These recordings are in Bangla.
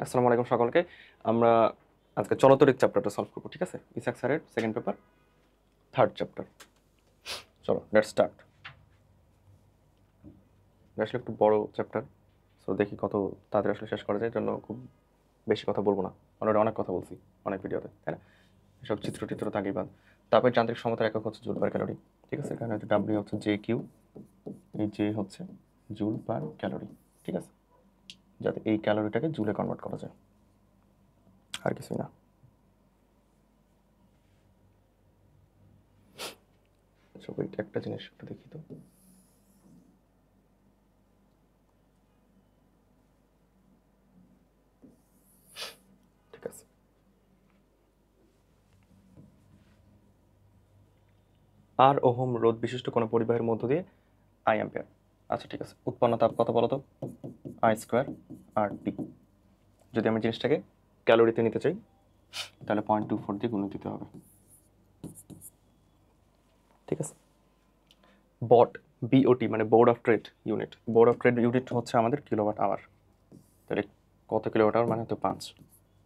আসসালামু আলাইকুম সকলকে। আমরা আজকে চলতরিক চ্যাপ্টারটা সলভ করবো, ঠিক আছে? ইসাক স্যারের সেকেন্ড পেপার, থার্ড চ্যাপ্টার। চলো লেটস স্টার্ট। আসলে একটু বড় চ্যাপ্টার, সো দেখি কত তাড়াতাড়ি আসলে শেষ করা যায়। জন্য খুব বেশি কথা বলবো না, অলরেডি অনেক কথা বলছি অনেক ভিডিওতে, তাই না? এসব চিত্র থাকেই বাদ। তারপরে যান্ত্রিক সমতার একক হচ্ছে জুল পার ক্যালোরি, ঠিক আছে? এখানে হচ্ছে ডাব্লিউ হচ্ছে জে কিউ, এই জে হচ্ছে জুল পার ক্যালোরি, ঠিক আছে? যাতে এই ক্যালোরিটাকে জুলে কনভার্ট করা যায়, আর কিছুই না। একটা জিনিস একটু দেখি তো। ঠিক আছে, আর ওহম রোধ বিশিষ্ট কোনো পরিবাহের মধ্য দিয়ে আই অ্যাম্পিয়ার। আচ্ছা ঠিক আছে, উৎপন্ন তাপ কত বলো তো? আই স্কোয়ার আর টি। যদি আমি জিনিসটাকে ক্যালোরিতে নিতে চাই তাহলে 0.24 দিয়ে গুণ দিতে হবে, ঠিক আছে? বট, বিওটি মানে board of trade unit. Board of trade unit হচ্ছে আমাদের কিলোওয়াট আওয়ার। তাহলে কত কিলোওয়াট আওয়ার মানে তো 5,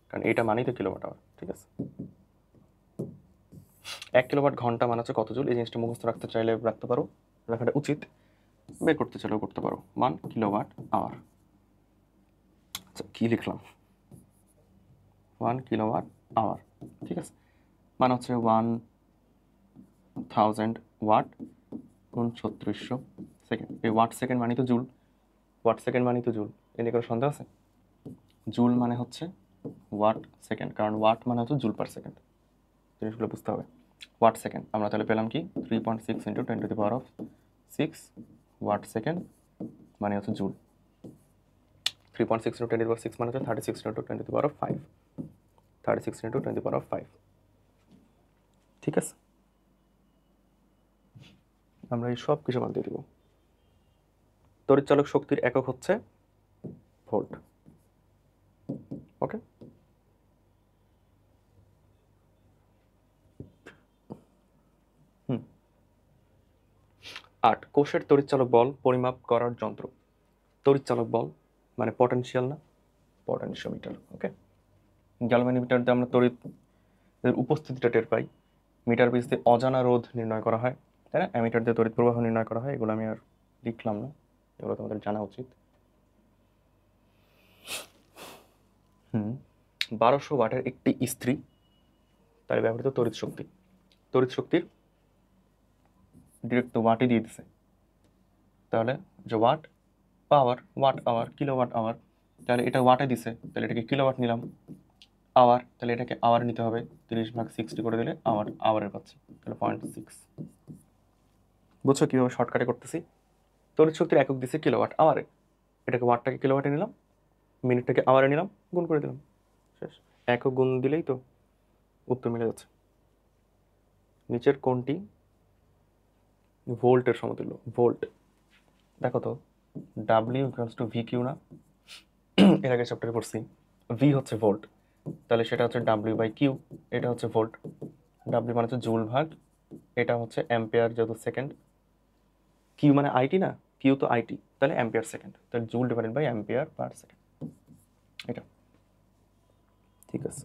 কারণ এইটা মানেই তো কিলোওয়াট আওয়ার, ঠিক আছে? 1 কিলোওয়াট ঘন্টা মানে হচ্ছে কত জুল। এই জিনিসটা মুখস্থ রাখতে চাইলে রাখতে পারো, রাখাটা উচিত। বের করতে চাইলেও করতে পারো। 1 কিলোওয়াট আওয়ার। আচ্ছা কি লিখলাম? 1 কিলোওয়াট আওয়ার, ঠিক আছে? মানে হচ্ছে 1000 ওয়াট গুণ 3600 সেকেন্ড। এই ওয়াট সেকেন্ড মানে তো জুল, ওয়াট সেকেন্ড মানে তো জুল। এ নিয়ে কোনো সন্দেহ আছে? জুল মানে হচ্ছে ওয়াট সেকেন্ড, কারণ ওয়াট মানে হচ্ছে জুল পার সেকেন্ড। জিনিসগুলো বুঝতে হবে। ওয়াট সেকেন্ড আমরা তাহলে পেলাম কি 3.6 ইন্টু 10⁻6 ওয়াট সেকেন্ড মানে হচ্ছে জুল। 3.6 ইন্টু 10⁻6 মানে হচ্ছে 36 ইন্টু 10⁵, 36 ইন্টু 10⁵, ঠিক আছে? আমরা এই সব কিছু বাদ দিয়ে দিব। তড়িৎচালক শক্তির একক হচ্ছে ভোল্ট, ওকে? হুম। 8 কোষের তড়িৎচালক বল পরিমাপ করার যন্ত্র। তড়িৎচালক বল মানে পটেনশিয়াল না, পটেনশিওমিটার, ওকে? গ্যালভানোমিটার দিয়ে আমরা তড়িৎ উপস্থিতিটা টের পাই। মিটার পিস দিয়ে অজানা রোধ নির্ণয় করা হয়, তাই না? অ্যামিটার দিয়ে তড়িৎ প্রবাহ নির্ণয় করা হয়। এগুলো আমি আর লিখলাম না, এগুলো তোমাদের জানা উচিত। 1200 ওয়াটের একটি ইস্ত্রি তাই ব্যবহৃত তড়িৎ শক্তি। তড়িৎ শক্তির ডিরেক্ট তো ওয়াটই দিয়ে দিছে, তাহলে যে watt power, watt hour, kilowatt hour, তাহলে এটা ওয়াটে দিছে, তাহলে এটাকে কিলোওয়াট নিলাম। আওয়ার, তাহলে এটাকে আওয়ার নিতে হবে, 30/60 করে দিলে আওয়ার, আওয়ারের পাচ্ছি, তাহলে 0.6। বুঝছো কীভাবে শর্টকাটে করতেছি? তড়িৎ শক্তির একক দিছে কিলোওয়াট আওয়ারে, এটাকে ওয়াটটাকে কিলোওয়াটে নিলাম, মিনিটটাকে আওয়ারে নিলাম, গুণ করে দিলাম, শেষ। একক গুণ দিলেই তো উত্তর মিলে যাচ্ছে। নিচের কোনটি ভোল্টের সমতুল্য? ভোল্ট দেখো তো, W equals to V Q না? এর আগে চ্যাপ্টারে পড়ছি। ভি হচ্ছে ভোল্ট, তাহলে সেটা হচ্ছে ডাব্লিউ বাই কিউ। এটা হচ্ছে ভোল্ট, ডাব্লিউ মানে হচ্ছে জুল ভাগ, এটা হচ্ছে অ্যাম্পিয়ার যেহেতু সেকেন্ড। কিউ মানে আইটি না, কিউ তো আইটি, তাহলে অ্যাম্পিয়ার সেকেন্ড, তাহলে joule divided by ampere per second, এটা ঠিক আছে।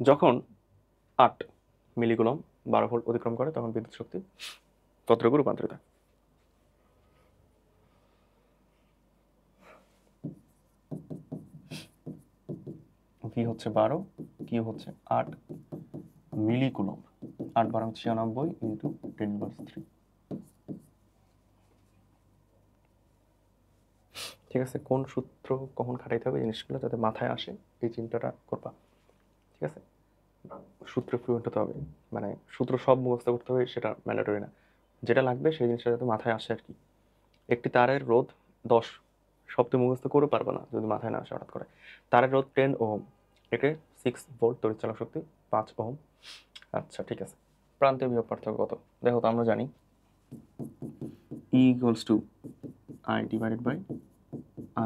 যখন 8 মিলিকুলম 12 ভোল্ট অতিক্রম করে তখন বিদ্যুৎ শক্তি কতটুকু রূপান্তরিত হয়? ভি হচ্ছে 12, কিউ হচ্ছে 8 মিলিকুলম, 8 × 96 ইন্টু 10⁻3, ঠিক আছে? কোন সূত্র কখন খাটাইতে হবে জিনিসগুলো যাতে মাথায় আসে এই চিন্তাটা করবা, ঠিক আছে? সূত্র ফ্লুয়েন্ট হতে হবে, মানে সূত্র সব মুখস্থ করতে হবে সেটা ম্যান্ডেটরি না, যেটা লাগবে সেই জিনিসটা যাতে মাথায় আসে আর কি। একটি তারের রোধ 10, সব তো মুখস্থ করে পারবে না যদি মাথায় না আসে হঠাৎ করে। তারের রোধ 10 ওহম, একে 6 ভোল্ট তড়িৎচালক শক্তি 5 ওহম। আচ্ছা ঠিক আছে, প্রান্তীয় বিভব পার্থক্য কত? দেখো তো আমরা জানি E equals to I divided by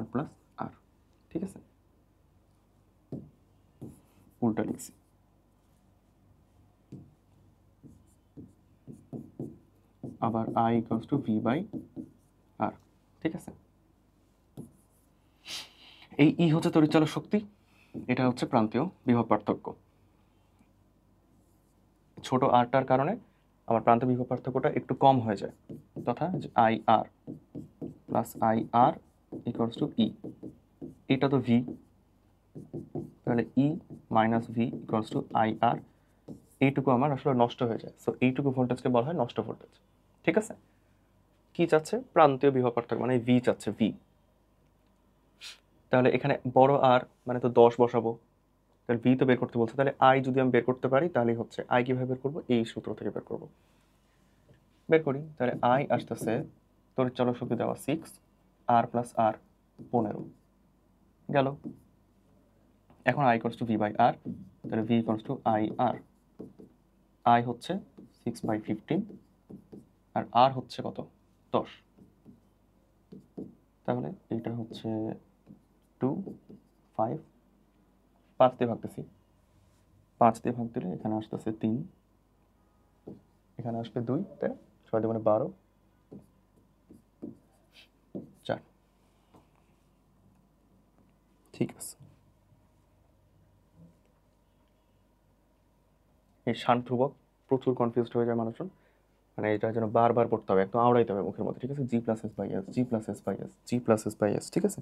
R plus R, ঠিক আছে? উল্টা লিখছি। আবার I equals to V by R, ঠিক আছে? এই ই হচ্ছে তড়িৎচালক শক্তি, এটা হচ্ছে প্রান্তীয় বিভব পার্থক্য। ছোট আরটার কারণে আমার প্রান্তীয় বিভব পার্থক্যটা একটু কম হয়ে যায়, তথা I R plus I R equals to E. এটা তো ভি, তাহলে E minus V equals to I R. এইটুকু আমার আসলে নষ্ট হয়ে যায়, সো এইটুকু ভোল্টেজকে বলা হয় নষ্ট ভোল্টেজ। ঠিক আছে, কি চাচ্ছে? প্রান্তীয় বিভব পার্থক্য, মানে ভি চাচ্ছে, ভি। তাহলে এখানে বড় আর মানে তো 10 বসাবো, তাহলে ভি তো বের করতে বলছে, তাহলে আই যদি আমি বের করতে পারি তাহলে হচ্ছে আই কিভাবে বের করবো? এই সূত্র থেকে বের করবো। বের করি, তাহলে আই আসতেছে তড়িৎচালক শক্তি দেওয়া 6 আর প্লাস আর 15 গেল। এখন I equals to V by R, তাহলে V equals to I R. I হচ্ছে 6/15 আর আর হচ্ছে কত? 10। তাহলে এটা হচ্ছে 2 5, 5 দিয়ে ভাগতেছি, 5 দিয়ে ভাগ দিলে এখানে আসতেছে 3, এখানে আসবে 2, তাই 6 দিয়ে 12, 4। ঠিক আছে, এই শান্ট ধ্রুবক প্রচুর কনফিউজড হয়ে যায় মানুষজন, মানে এটা যেন বারবার পড়তে হবে, একদম আওড়াইতে হবে মুখের মধ্যে। ঠিক আছে, G plus S by S, G plus S by S, G plus S by S. ঠিক আছে,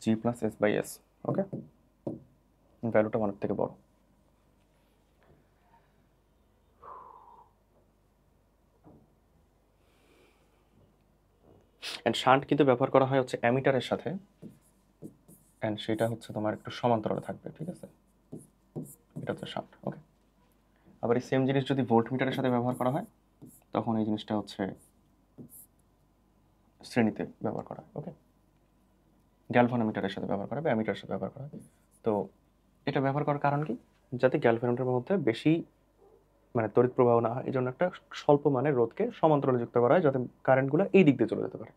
G plus S by S. Okay, ভ্যালুটা 1 থেকে বড়। অ্যান্ড শান্ট কিন্তু ব্যবহার করা হয় হচ্ছে অ্যামিটারের সাথে, অ্যান্ড সেটা হচ্ছে তোমার একটু সমান্তরালে থাকবে। ঠিক আছে, এটা হচ্ছে শান্ট। ওকে, আবার এই সেম জিনিস যদি ভোল্টমিটারের সাথে ব্যবহার করা হয় তখন এই জিনিসটা হচ্ছে শ্রেণীতে ব্যবহার করা হয়। ওকে, গ্যালভানোমিটারের সাথে ব্যবহার করা হয় বা অ্যামিটারের সাথে ব্যবহার করা হয়। তো এটা ব্যবহার করার কারণ কি? যাতে গ্যালভানোমিটারের মধ্যে বেশি মানে তড়িৎ প্রবাহ না হয়, এই জন্য একটা স্বল্প মানের রোধকে সমান্তরালে যুক্ত করা হয় যাতে কারেন্টগুলো এই দিক দিয়ে চলে যেতে পারে।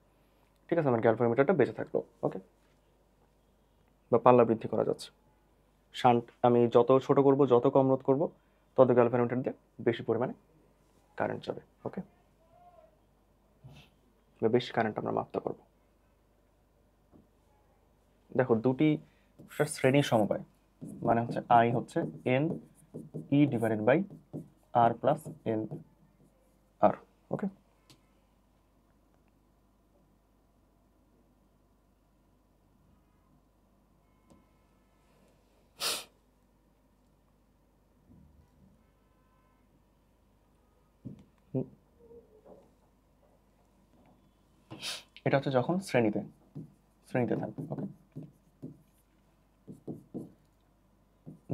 ঠিক আছে, আমার গ্যালভানোমিটারটা বেঁচে থাকলো। ওকে, বা পাল্লা বৃদ্ধি করা যাচ্ছে। শান্ট আমি যত ছোট করব, যত কম রোধ করব, তত গ্যালভানোমিটার দিয়ে বেশি পরিমাণে কারেন্ট যাবে। ওকে, বা বেশি কারেন্ট আমরা মাপতে পারবো। দেখো দুটি শ্রেণী সমবায়, মানে হচ্ছে আই হচ্ছে N E divided by R plus N R. Okay, এটা হচ্ছে যখন শ্রেণীতে শ্রেণীতে থাকবে। ওকে,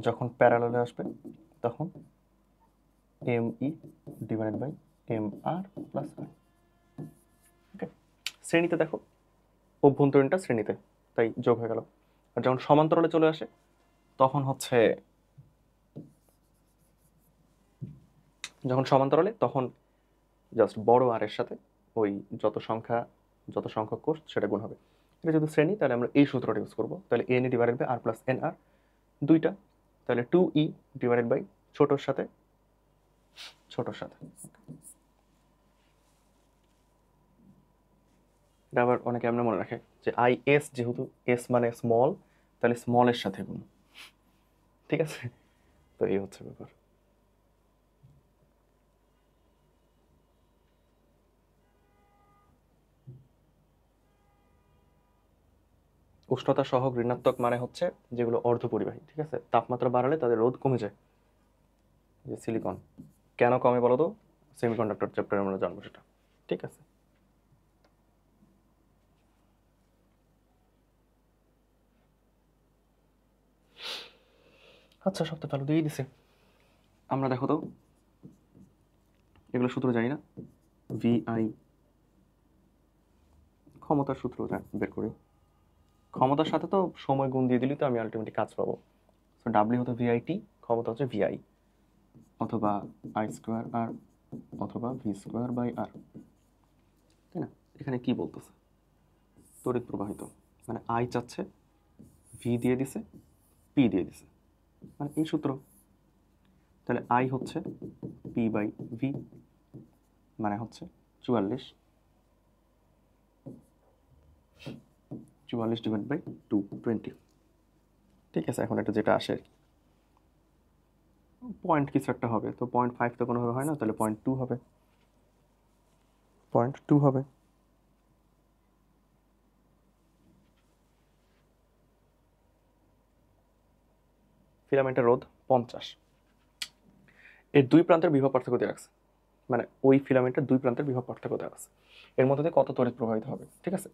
যখন প্যারালালে আসবে তখন M E divided by M R plus R. Okay, শ্রেণীতে দেখো অভ্যন্তরীণটা শ্রেণীতে, তাই যোগ হয়ে গেল। আর যখন সমান্তরালে চলে আসে তখন হচ্ছে, যখন সমান্তরালে তখন জাস্ট বড় আর এর সাথে ওই যত সংখ্যক কোষ সেটা গুণ হবে। এটা যদি শ্রেণী তাহলে আমরা এই সূত্রটা ইউজ করবো, তাহলে N E divided by R plus N R দুইটা, তাহলে 2e ডিভাইডেড বাই ছোটোর সাথে ছোটোর সাথে। এটা আবার অনেকে এমন মনে রাখে যে আই এস, যেহেতু এস মানে স্মল, তাহলে স্মলের সাথে গুণ। ঠিক আছে, তো এই হচ্ছে ব্যাপার। উষ্ণতা সহগ ঋণাত্মক মানে হচ্ছে যেগুলো অর্ধপরিবাহী। ঠিক আছে, তাপমাত্রা বাড়ালে তাদের রোধ কমে যায়, যে সিলিকন কেন কমে বলো তো? সেমিকন্ডাক্টর চ্যাপ্টারে আমরা জানবো সেটা। ঠিক আছে, আচ্ছা সব তো ভ্যালু দিয়েই দিছে। আমরা দেখো তো এগুলো সূত্র জানি না, ভিআই ক্ষমতার সূত্র বের করি। ক্ষমতার সাথে তো সময় গুণ দিয়ে দিলি তো আমি আলটিমেটলি কাজ পাবো। সো ডাব্লিউ হতো ভিআইটি, ক্ষমতা হচ্ছে ভিআই, অথবা আই স্কোয়ার আর অথবা ভি স্কোয়ার বাই আর। তাই না? এখানে কি বলতেছে? তড়িৎ প্রবাহিত, মানে আই চাচ্ছে, ভি দিয়ে দিছে, পি দিয়ে দিছে, মানে এই সূত্র। তাহলে আই হচ্ছে পি বাই ভি, মানে হচ্ছে 44, 44/2 ঠিক আছে। এখন এটা যেটা আসে আর কি, পয়েন্ট কিছু একটা হবে, তো 0.5 তো কোনোভাবে হয় না, তাহলে 0.2 হবে, 0.2 হবে। ফিলামেন্টের রোধ 50, এর দুই প্রান্তের বিভব পার্থক্য দিয়ে রাখছে, মানে ওই ফিলামেন্টের দুই প্রান্তের বিভব পার্থক্য দেওয়া আছে, এর মধ্যে দিয়ে কত তড়িৎ প্রবাহিত হবে, ঠিক আছে।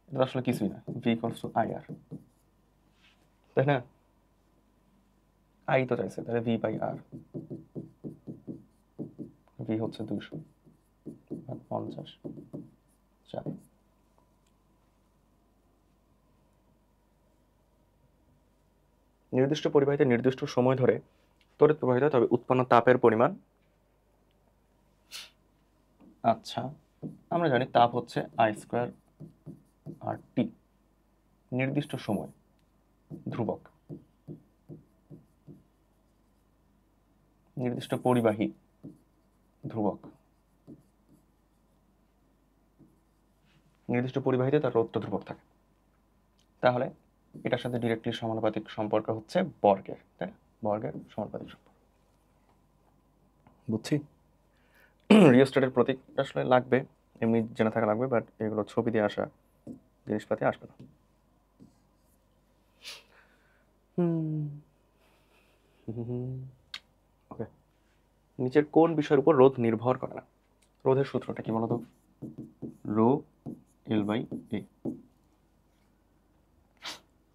এটা আসলে কিছুই না, ভি ইকুয়ালস টু আই আর, তাই না? আই তো চাইছে, তাহলে ভি বাই আর, ভি হচ্ছে 200/50, 4। নির্দিষ্ট পরিবাহিতে নির্দিষ্ট সময় ধরে তড়িৎ প্রবাহিত, তবে উৎপন্ন তাপের পরিমাণ, আচ্ছা আমরা জানি তাপ হচ্ছে I² আর টি, নির্দিষ্ট সময় ধ্রুবক, নির্দিষ্ট পরিবাহী ধ্রুবক, নির্দিষ্ট পরিবাহিতে তার রোধটা ধ্রুবক থাকে, তাহলে এটার সাথে ডিরেক্টলি সমানুপাতিক সম্পর্ক হচ্ছে বর্গের, তাই না? বর্গের সমানুপাতিক সম্পর্ক, বুঝছি। রিওস্ট্যাটের প্রতীক আসলে লাগবে, এমনি জেনে থাকা লাগবে, বাট এগুলো ছবি দিয়ে আসা জিনিসপাতি আসবে না। ওকে, নিচের কোন বিষয়ের উপর রোধ নির্ভর করে না? রোধের সূত্রটা কি বলতো? Rho L/A।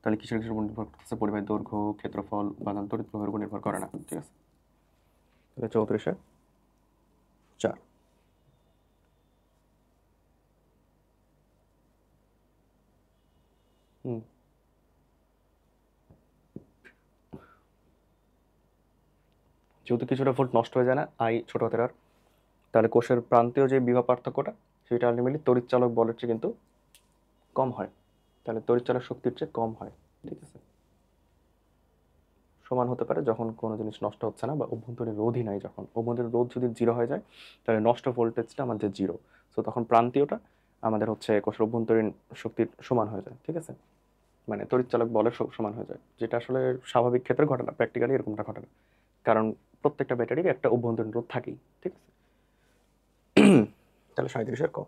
তাহলে কিসের উপর নির্ভর করতেছে? পরিবাহীর দৈর্ঘ্য, ক্ষেত্রফল, বাদান তড়িৎ প্রবাহের উপর নির্ভর করে না, ঠিক আছে। তাহলে 34/4। যেহেতু কিছুটা ভোল্ট নষ্ট হয়ে যায় না আই ছোট হাতের আর, তাহলে কোষের প্রান্তীয় যে বিভব পার্থক্যটা সেটা আলটিমেটলি তড়িৎচালক বলের চেয়ে কিন্তু কম হয়, তাহলে তড়িৎচালক শক্তির চেয়ে কম হয়, ঠিক আছে। সমান হতে পারে যখন কোনো জিনিস নষ্ট হচ্ছে না বা অভ্যন্তরীণ রোধই নাই, যখন অভ্যন্তরীণ রোধ যদি 0 হয়ে যায় তাহলে নষ্ট ভোল্টেজটা আমাদের 0, সো তখন প্রান্তীয়টা আমাদের হচ্ছে কোষের অভ্যন্তরীণ শক্তির সমান হয়ে যায়, ঠিক আছে, মানে তড়িৎচালক বলের সমান হয়ে যায়, যেটা আসলে স্বাভাবিক ক্ষেত্রে ঘটে না, প্র্যাকটিক্যালি এরকমটা ঘটে না, কারণ প্রত্যেকটা ব্যাটারির একটা অভ্যন্তরীণ রোধ থাকেই, ঠিক আছে। তাহলে 37-এর ক।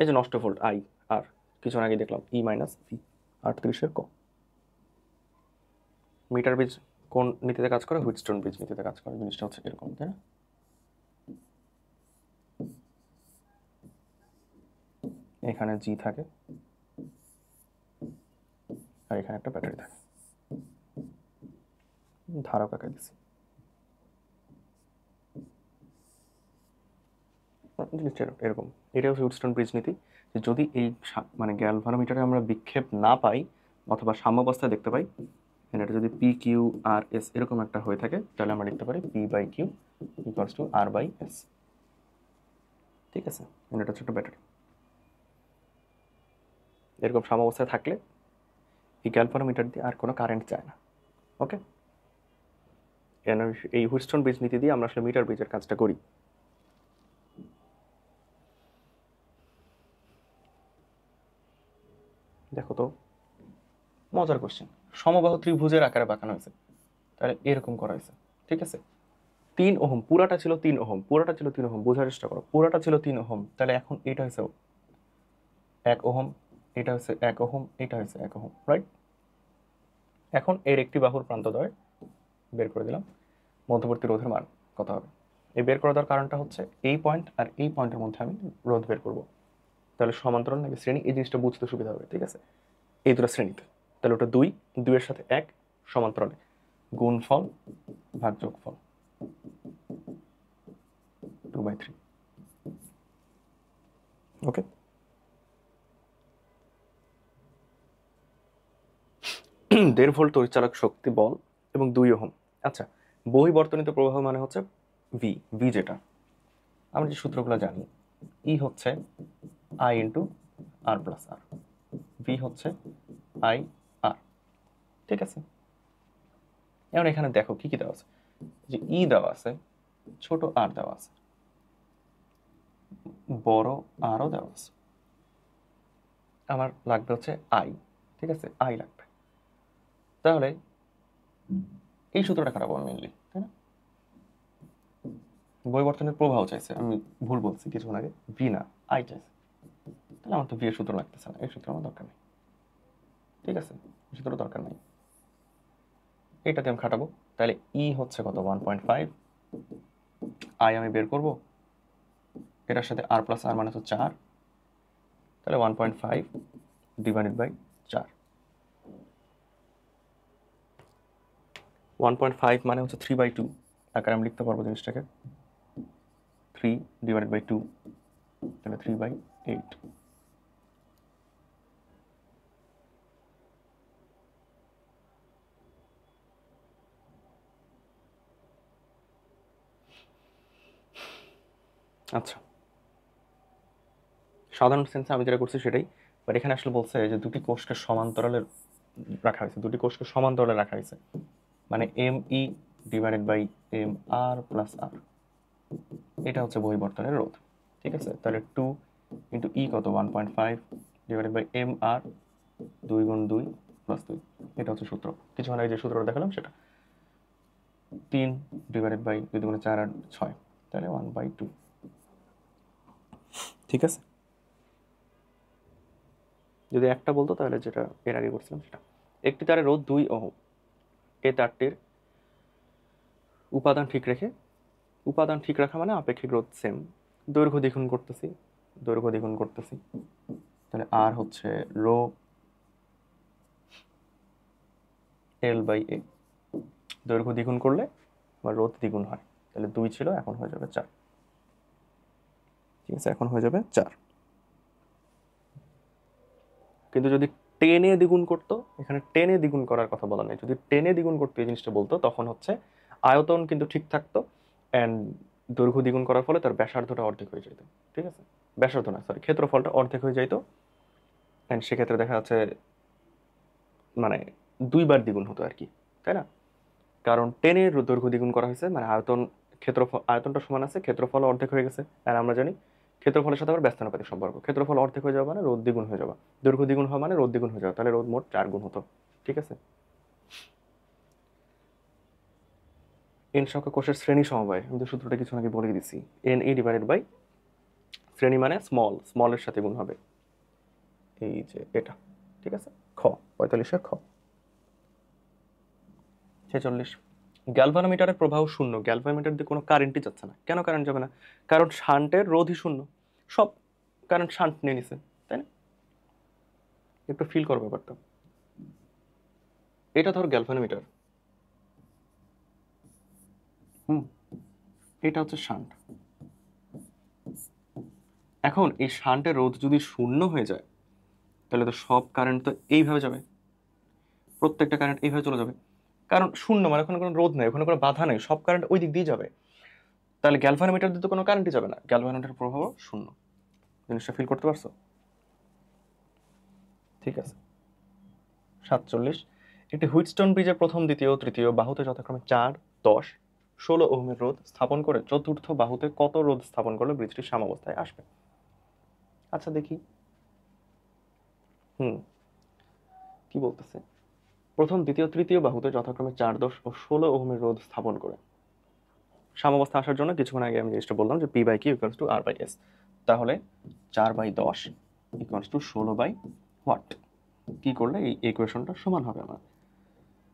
এই যে নষ্ট ভোল্ট আই আর, কিছু আগে দেখলাম ই মাইনাস ভি, 38-এর ক। মিটার ব্রিজ কোন নীতিতে কাজ করে? হুইটস্টোন ব্রিজ নীতিতে কাজ করে, জিনিসটা হচ্ছে এরকম, তাই না? এখানে জি থাকে আর এখানে একটা ব্যাটারি থাকে, ধারক আঁকা দিছি, জিনিসটা এরকম। এটা হচ্ছে হুইটস্টোন ব্রিজ নীতি, যে যদি এই মানে গ্যালভানোমিটারে আমরা বিক্ষেপ না পাই অথবা সাম্যাবস্থায় দেখতে পাই, এটা যদি পি কিউ আর এস এরকম একটা হয়ে থাকে, তাহলে আমরা লিখতে পারি P by Q equals to R by S, ঠিক আছে। এটা হচ্ছে একটা ব্যাটারি, এরকম সাম্যাবস্থায় থাকলে এই গ্যালভানোমিটার দিয়ে আর কোনো কারেন্ট যায় না, ওকে। এই হুইটস্টোন ব্রিজ নীতি দিয়ে আমরা আসলে মিটার ব্রিজের কাজটা করি। দেখো তো, মজার কোশ্চেন, সমবাহু ত্রিভুজের আকারে বাঁকানো হয়েছে, তাহলে এরকম করা হয়েছে, ঠিক আছে। 3 ওহম, পুরাটা ছিল 3 ওহম, পুরাটা ছিল 3 ওহম, বোঝার চেষ্টা করো, পুরাটা ছিল 3 ওহম, তাহলে এখন এটা হয়েছে 1 ওহম, এটা হচ্ছে 1 ওহম, এটা হচ্ছে 1 ওহম, রাইট। এখন এর একটি বাহুর প্রান্তদ্বয় বের করে দিলাম, মধ্যবর্তী রোধের মান কত হবে? এই বের করে দেওয়ার কারণটা হচ্ছে এই পয়েন্ট আর এই পয়েন্টের মধ্যে আমি রোধ বের করব, তাহলে সমান্তরাল নাকি শ্রেণী, এই জিনিসটা বুঝতে সুবিধা হবে, ঠিক আছে। এই দুটো শ্রেণীতে, তাহলে ওটা 2, 2 এর সাথে 1 সমান্তরালে, গুণফল ভাগ যোগফল 2/3, ওকে। দেড় ভোল্ট তড়িৎচালক শক্তি বল এবং 2 ওহম। আচ্ছা, বহিবর্তনিত প্রবাহ মানে হচ্ছে ভি, ভি যেটা আমরা যে সূত্রগুলো জানি, ই হচ্ছে I into R plus R, V হচ্ছে আই আর, ঠিক আছে। এখন এখানে দেখো কি কি দেওয়া আছে, যে ই দেওয়া আছে, ছোট আর দেওয়া আছে, বড় আরও দেওয়া আছে, আমার লাগবে হচ্ছে আই, ঠিক আছে, আই লাগবে। তাহলে এই সূত্রটা খারাপ হবে মেনলি, তাই না? বৈবর্তনের প্রভাব চাইছে, আমি ভুল বলছি কিছুক্ষণ আগে, ভি না আই চাইছে, তাহলে আমার তো ভি এর সূত্র লাগতেছে না, এই সূত্র আমার দরকার নেই, ঠিক আছে, এই সূত্র দরকার নেই, এইটাতে আমি খাটাবো। তাহলে ই হচ্ছে কত 1.5, আই আমি বের করব, এটার সাথে আর প্লাস আর মানে হচ্ছে 4, তাহলে 1.5 ডিভাইডেড বাই 4, 1.5 মানে হচ্ছে 3/2 আকারে আমি লিখতে পারবো জিনিসটাকে, 3 ডিভাইডেড বাই 2, তাহলে 3/8। আচ্ছা, সাধারণ সেন্সে আমি যেটা করছি সেটাই, বাট এখানে আসলে বলছে যে দুটি কোষকে সমান্তরালে রাখা হয়েছে, দুটি কোষকে সমান্তরালে রাখা হয়েছে, মানে M E divided by M R plus R, এটা হচ্ছে বহিবর্তনের রোধ, ঠিক আছে। তাহলে 2 ইন্টু ই কত 1.5 ডিভাইডেড বাই এম আর 2 গুণ 2 প্লাস 2, এটা হচ্ছে সূত্র, কিছুক্ষণ আগে যে সূত্রটা দেখালাম সেটা, 3 ডিভাইডেড বাই 2 দুগুণে 4 আর 6, তাহলে 1/2, ঠিক আছে। যদি একটা বলতো তাহলে যেটা এর আগে করছিলাম সেটা। একটি তারে রোধ 2 ওহম, এই তারটির উপাদান ঠিক রেখে, উপাদান ঠিক রাখা মানে আপেক্ষিক রোধ সেম, দৈর্ঘ্য দ্বিগুণ করতেছি, দৈর্ঘ্য দ্বিগুণ করতেছি, তাহলে আর হচ্ছে রো এল বাই এ, দৈর্ঘ্য দ্বিগুণ করলে বা রোধ দ্বিগুণ হয়, তাহলে 2 ছিল এখন হয়ে যাবে 4, ঠিক আছে, এখন হয়ে যাবে 4। কিন্তু যদি টেনে দ্বিগুণ করতো, এখানে টেনে দ্বিগুণ করার কথা বলা নেই, যদি টেনে দ্বিগুণ করতে এই জিনিসটা বলতো তখন হচ্ছে আয়তন কিন্তু ঠিক থাকতো, অ্যান্ড দৈর্ঘ্য দ্বিগুণ করার ফলে তার ব্যাসার্ধটা অর্ধেক হয়ে যেত, ঠিক আছে, ব্যাসার্ধ না সরি ক্ষেত্রফলটা অর্ধেক হয়ে যেত, অ্যান্ড সেক্ষেত্রে দেখা যাচ্ছে মানে 2বার দ্বিগুণ হতো আর কি, তাই না? কারণ টেনের দৈর্ঘ্য দ্বিগুণ করা হয়েছে মানে আয়তন, ক্ষেত্রফল আয়তনটা সমান আছে, ক্ষেত্রফল অর্ধেক হয়ে গেছে, আর আমরা জানি ক্ষেত্রফলের সাথে আবার ব্যস্তানুপাতিক সম্পর্ক, ক্ষেত্রফল অর্ধেক হয়ে যাওয়া মানে রোধ দ্বিগুণ হয়ে যাওয়া, দৈর্ঘ্য দ্বিগুণ হওয়া মানে রোধ দ্বিগুণ হয়ে যাওয়া, তাহলে রোধ মোট 4 গুণ হতো, ঠিক আছে। এন সংখ্যক কোষের শ্রেণী সমবায়, আমি তো সূত্রটা কিছু আগে বলে দিছি, এন ই ডিভাইডেড বাই শ্রেণী মানে স্মল, স্মলের সাথে গুণ হবে, এই যে এটা, ঠিক আছে। খ 45-এর খ। 46, গ্যালভানোমিটারের প্রবাহ শূন্য, গ্যালভানোমিটার দিয়ে কোনো কারেন্টই যাচ্ছে না, কেন কারেন্ট যাবে না? কারণ শান্টের রোধই শূন্য, সব কারেন্ট শান্ট নিয়ে নিছে, তাই না? একটু ফিল করো ব্যাপারটা, এটা ধর গ্যালভানোমিটার, এটা হচ্ছে শান্ট, এখন এই শান্টের রোধ যদি শূন্য হয়ে যায় তাহলে তো সব কারেন্ট তো এইভাবে যাবে, প্রত্যেকটা কারেন্ট এইভাবে চলে যাবে, কারণ শূন্য মানে ওখানে কোনো রোধ নেই, ওখানে কোনো বাধা নেই, সব কারেন্ট ওই দিক দিয়ে যাবে, তাহলে গ্যালভানোমিটার দিয়ে তো কোনো কারেন্টই যাবে না, গ্যালভানোমিটারের প্রভাব শূন্য, জিনিসটা ফিল করতে পারছো? ঠিক আছে। 47, একটি হুইটস্টোন ব্রিজের প্রথম দ্বিতীয় তৃতীয় বাহুতে যথাক্রমে 4, 10, 16 ওহমের রোধ স্থাপন করে চতুর্থ বাহুতে কত রোধ স্থাপন করলে ব্রিজটি সাম্যাবস্থায় আসবে? আচ্ছা দেখি, কি বলতেছে, প্রথম দ্বিতীয় তৃতীয় বাহুতে যথাক্রমে 4, 10 ও 16 ওহমের রোধ স্থাপন করে সাম্যাবস্থা আসার জন্য কিছুক্ষণ আগে আমি জিনিসটা বললাম যে P by Q equals to R by S, তাহলে 4/10 ইকুয়ালস টু 16 হোয়াট, কি করলে এই ইকুয়েশনটা সমান হবে আমার,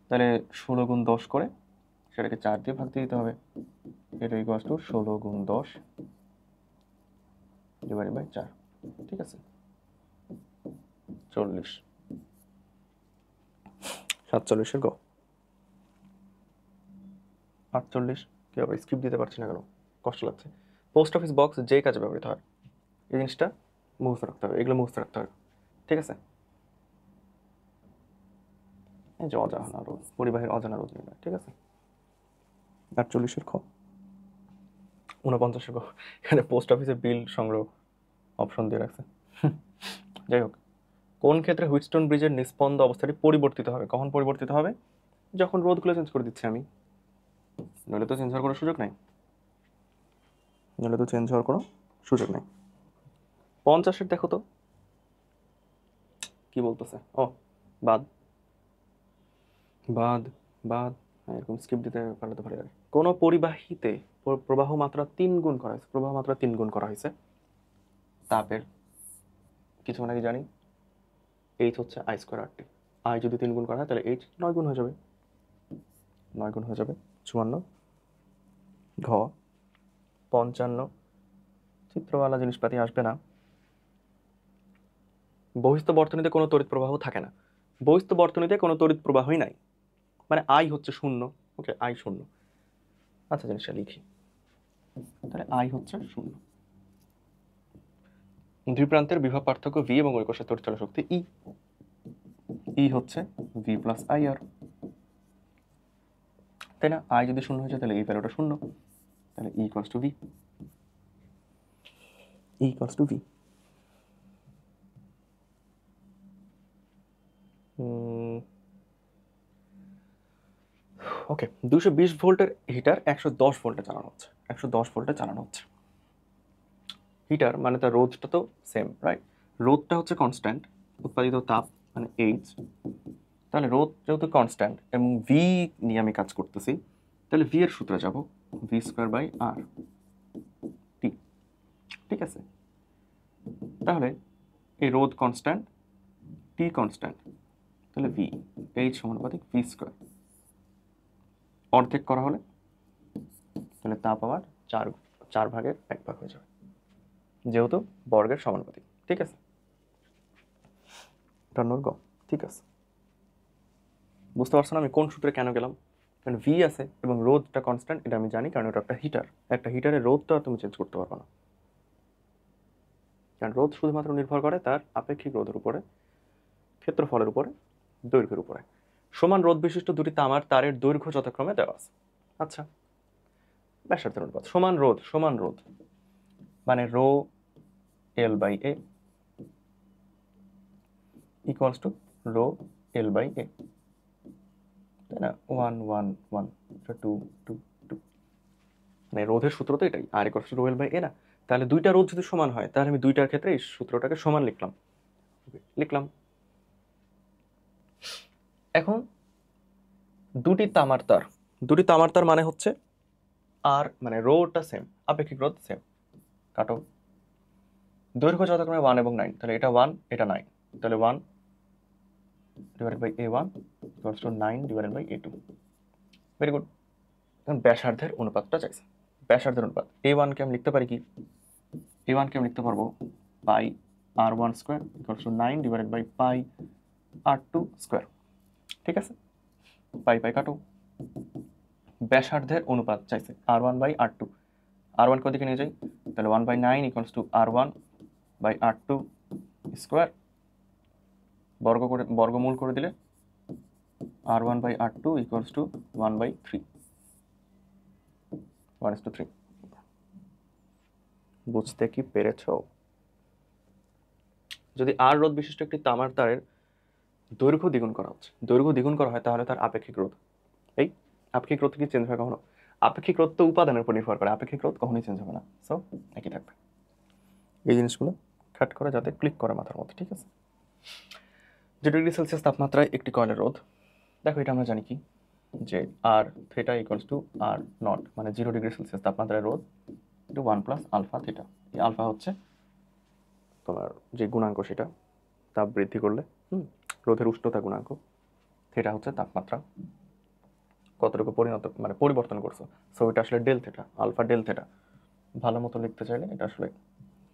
তাহলে 16 গুণ 10 করে সেটাকে 4 দিয়ে ভাগ দিয়ে দিতে হবে, এটা ইকুয়ালস টু 16 গুণ 10 ডিভাইডেড বাই 4, ঠিক আছে, 40। 47-এর গ। 48, কি আবার স্ক্রিপ্ট দিতে পারছি না কেন, কষ্ট লাগছে। পোস্ট অফিস বক্স যে কাজে ব্যবহৃত হয়, এই জিনিসটা মুখস্থ রাখতে হবে, এগুলো মুখস্থ রাখতে হবে, ঠিক আছে। এই যে অজানা রোধ, পরিবাহীর অজানা রোধ নির্ণয়, ঠিক আছে। 48-এর খ। 49-এর গ, এখানে পোস্ট অফিসে বিল সংগ্রহ অপশন দিয়ে রাখছে, যাই হোক। কোন ক্ষেত্রে হুইটস্টোন ব্রিজের নিস্পন্দ অবস্থাটি পরিবর্তিত হবে, কখন পরিবর্তিত হবে? যখন রোধগুলো চেঞ্জ করে দিচ্ছি আমি, নইলে তো চেঞ্জ হওয়ার কোনো সুযোগ নাই, নইলে তো চেঞ্জ হওয়ার কোনো সুযোগ নেই। 50-এর দেখো তো কি বলতেছে। ও বাদ বাদ বাদ, এরকম স্কিপ দিতে পারলে তো ভালো লাগে। কোনো পরিবাহীতে প্রবাহ মাত্রা 3 গুণ করা হয়েছে, প্রবাহ মাত্রা 3 গুণ করা হয়েছে তাপের, কিছু মানে কি জানি, এইচ হচ্ছে I square R T. I যদি 3 গুণ করা হয় তাহলে এইচ 9 গুণ হয়ে যাবে, 9 গুণ হয়ে যাবে। 54 ঘ 55, চিত্রওয়ালা জিনিসপাতি আসবে না। বহিস্থ বর্তনীতে কোনো তড়িৎ প্রবাহ থাকে না, বহিস্থ বর্তনীতে কোনো তড়িৎ প্রবাহই নাই, মানে আই হচ্ছে শূন্য। ওকে, আই শূন্য। আচ্ছা, জিনিসটা লিখি তাহলে, আই হচ্ছে শূন্য। দুই প্রান্তের বিভব পার্থক্য ভি এবং ঐকসের তড়িৎ শক্তি ই, ই হচ্ছে ভি প্লাস আই আর, তাই না? আই যদি শূন্য হয়ে যায় তাহলে এই ভ্যালুটা শূন্য, তাহলে E equals to V, E equals to V. Okay, 220 ভোল্টের হিটার 110 ভোল্টে চালানো হচ্ছে, 110 ভোল্টে চালানো হচ্ছে। হিটার মানে তার রোধটা তো সেম, রাইট? রোধটা হচ্ছে কনস্ট্যান্ট, উৎপাদিত তাপ মানে এইচ, তাহলে রোধ যেহেতু কনস্ট্যান্ট এবং ভি নিয়ে আমি কাজ করতেছি, তাহলে ভি এর সূত্রে যাব ভি স্কোয়ার বাই আর টি, ঠিক আছে? তাহলে এই রোধ কনস্ট্যান্ট, টি কনস্ট্যান্ট, তাহলে ভি এইচ সমানুপাতিক ভি স্কোয়ার, অর্ধেক করা হলে তাহলে তাপ আবার 4 ভাগের 1 ভাগ হয়ে যাবে, যেহেতু বর্গের সমানুপাতিক, ঠিক আছে? গ, ঠিক আছে। বুঝতে পারছো না আমি কোন সূত্রে কেন গেলাম? কারণ ভি আছে এবং রোধটা কনস্ট্যান্ট, এটা আমি জানি, কারণ এটা একটা হিটার, একটা হিটারের রোধটা তুমি চেঞ্জ করতে পারবে না, কারণ রোধ শুধুমাত্র নির্ভর করে তার আপেক্ষিক রোধের উপরে, ক্ষেত্রফলের উপরে, দৈর্ঘ্যের উপরে। সমান রোধ বিশিষ্ট দুটি তামার তারের দৈর্ঘ্য যথাক্রমে দেওয়া আছে। আচ্ছা, ব্যাসার্ধের অনুপাত, সমান রোধ, সমান রোধ মানে rho L by A equals to rho L by A, তাই না? 1 1 1 2 2 2, মানে রোধের সূত্র তো এটাই, R equals to rho L by A না? তাহলে দুইটা রোধ যদি সমান হয় তাহলে আমি দুইটার ক্ষেত্রে এই সূত্রটাকে সমান লিখলাম। এখন দুটি তামার তার মানে হচ্ছে আর, মানে রোটা সেম, আপেক্ষিক রোধ সেম, কাটো। দৈর্ঘ্য যথাক্রমে 1 এবং 9, তাহলে এটা 1 এটা 9, তাহলে 1 divided by a1 equals to 9 divided by a2। Very good. এখন ব্যাসার্ধের অনুপাতটা চাইছে, ব্যাসার্ধের অনুপাত a1 কে আমি লিখতে পারি কি, a1 কে আমি লিখতে পারবো pi r1 square equals to 9 divided by pi r2 square, ঠিক আছে? পাই পাই কাটো। ব্যাসার্ধের অনুপাত চাইছে r1 বাই r2, r1 কে ওদিকে নিয়ে যাই, তাহলে 1 by 9 equals to r1 by r2 square, বর্গমূল করে দিলে r1 by r2 equals to 1 by 3, 1:3। বুঝতে কি পেরেছ? যদি আর রোধ বিশিষ্ট একটি তামার তারের দৈর্ঘ্য দ্বিগুণ করা হচ্ছে, দৈর্ঘ্য দ্বিগুণ করা হয় তাহলে তার আপেক্ষিক রোধ, এই আপেক্ষিক রোধ কি চেঞ্জ হয় কখনো? আপেক্ষিক রোধ তো উপাদানের উপর নির্ভর করে, আপেক্ষিক রোধ কখনোই চেঞ্জ হবে না, সো একই থাকবে। এই জিনিসগুলো কাট করে যাতে ক্লিক করে মাথার মধ্যে, ঠিক আছে? 0 ডিগ্রি সেলসিয়াস তাপমাত্রায় একটি কয়েলের রোধ, দেখো এটা আমরা জানি কি, যে R theta equals to R naught, মানে 0 ডিগ্রি সেলসিয়াস তাপমাত্রায় রোধ এটা 1 প্লাস আলফা থিটা। এই আলফা হচ্ছে তোমার যে গুণাঙ্ক, সেটা তাপ বৃদ্ধি করলে রোধের উষ্ণতা গুণাঙ্ক, থিটা হচ্ছে তাপমাত্রা কতটুকু পরিবর্তন করছো, সো এটা আসলে del theta, alpha del theta. ভালো মতো লিখতে চাইলে এটা আসলে,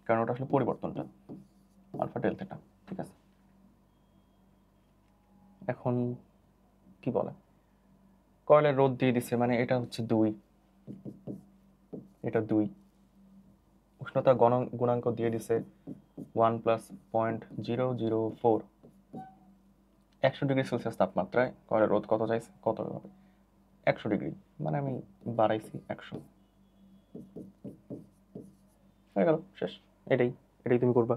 কারণ ওটা আসলে পরিবর্তনটা, আলফা ডেল থিটা, ঠিক আছে? এখন কি বলে, কয়েলের রোধ দিয়ে দিছে, মানে এটা হচ্ছে 2, এটা 2, উষ্ণতা গুণাঙ্ক দিয়ে দিছে 1 প্লাস 0.004। 100 ডিগ্রি সেলসিয়াস তাপমাত্রায় কয়েলের রোধ কত চাইছে, কত হবে? 100 ডিগ্রি, মানে আমি বাড়াইছি 100, হয়ে গেল, শেষ। এটাই এটাই তুমি করবা।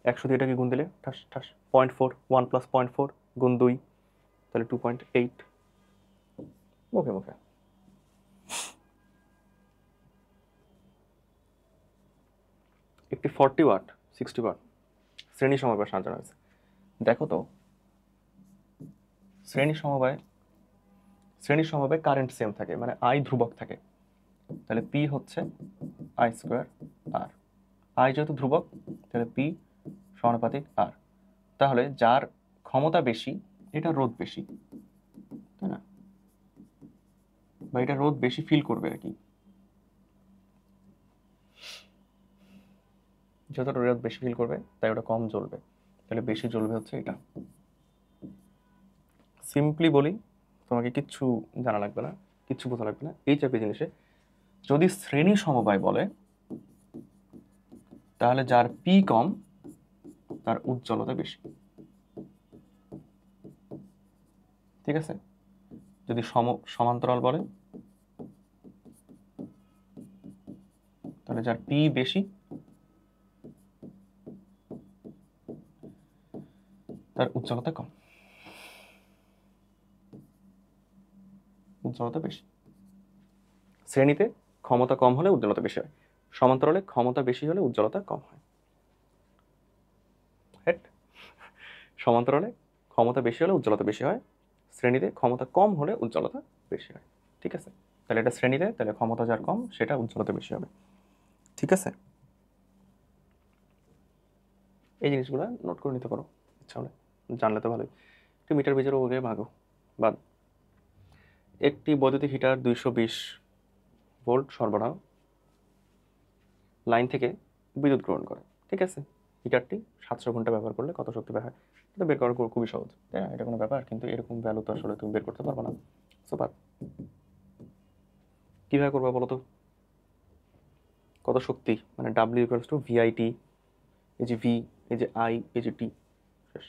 100 দিয়ে এটাকে গুণ দিলে ঠাস ঠাস 0.4, 1 প্লাস 0.4 গুণ 2, তাহলে 2.8, মুখে মুখে। একটি 40 ওয়াট 60 ওয়াট শ্রেণী সমবায় সাজানো হয়েছে। দেখো তো শ্রেণী সমবায় কারেন্ট সেম থাকে, মানে আই ধ্রুবক থাকে, তাহলে পি হচ্ছে আই স্কোয়ার আর। আই যেহেতু ধ্রুবক তাহলে পি সমানুপাতিক আর। তাহলে যার ক্ষমতা বেশি এটা রোধ বেশি, তাই না, বা এটা রোধ বেশি ফিল করবে আর কি, যতটা রোধ বেশি ফিল করবে তাই ওটা কম জ্বলবে, তাহলে বেশি জ্বলবে হচ্ছে এটা। সিম্পলি বলি, তোমাকে কিচ্ছু জানা লাগবে না, কিচ্ছু বোঝা লাগবে না, এই চাপে জিনিসে যদি শ্রেণী সমবায় বলে তাহলে যার পি কম তার উজ্জ্বলতা বেশি, ঠিক আছে। যদি সমান্তরাল বলে তাহলে যার পি বেশি তার উজ্জ্বলতা কম, উজ্জ্বলতা বেশি। শ্রেণীতে ক্ষমতা কম হলে উজ্জ্বলতা বেশি হয়, সমান্তরালে ক্ষমতা বেশি হলে উজ্জ্বলতা কম হয়। সমান্তরালে ক্ষমতা বেশি হলে উজ্জ্বলতা বেশি হয়, শ্রেণীতে ক্ষমতা কম হলে উজ্জ্বলতা বেশি হয়, ঠিক আছে। তাহলে এটা শ্রেণীতে, তাহলে ক্ষমতা যার কম সেটা উজ্জ্বলতা বেশি হবে, ঠিক আছে। এই জিনিসগুলো নোট করে নিতে পারো ইচ্ছা হলে, জানলে তো ভালোই। একটু মিটার বেজের ওকে ভাগো বাদ। একটি বৈদ্যুতিক হিটার 220 ভোল্ট সরবরাহ লাইন থেকে বিদ্যুৎ গ্রহণ করে, ঠিক আছে। হিটারটি 700 ঘন্টা ব্যবহার করলে কত শক্তি ব্যয় হয়, এটা বের করা খুবই সহজ, তাই না, এটা কোনো ব্যাপার, কিন্তু এরকম ভ্যালু তো আসলে তুমি বের করতে পারবে না। সো বাদ। কীভাবে করবো বলো তো, কত শক্তি, মানে ডাব্লিউ ইকুয়ালস টু ভিআইটি, এই যে ভি, এই যে আই, এই যে টি, শেষ।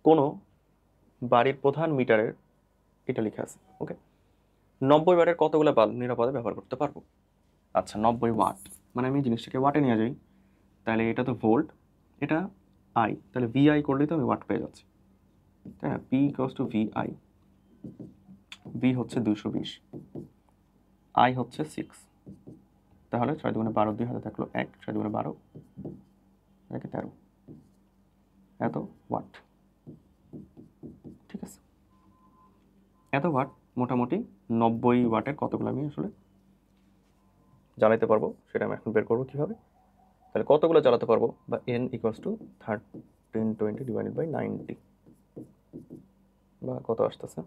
কোনো বাড়ির প্রধান মিটারের, এটা লেখা আছে, ওকে, 90 ওয়াটের কতগুলো বাল্ব নিরাপদে ব্যবহার করতে পারবো। আচ্ছা 90 ওয়াট, মানে আমি জিনিসটাকে ওয়াটে নিয়ে যাই, তাহলে এটা তো ভোল্ট, এটা আই, তাহলে ভিআই করলেই তো আমি ওয়াট পেয়ে যাচ্ছি, তাই না। P equals to VI, V হচ্ছে 220, আই হচ্ছে 6, তাহলে 6 দুগুণে 12, 2 হাতে থাকলো 1, 6 দুগুণে 12, 1 13, এত ওয়াট, ঠিক আছে। এত ওয়াট মোটামুটি 90 ওয়াটের কতগুলো আমি আসলে জ্বালাতে পারবো সেটা আমি এখন বের করবো কীভাবে। তাহলে কতগুলো জ্বালাতে পারবো, বা N equals to 1320 divided by 90, বা কত আসতেছে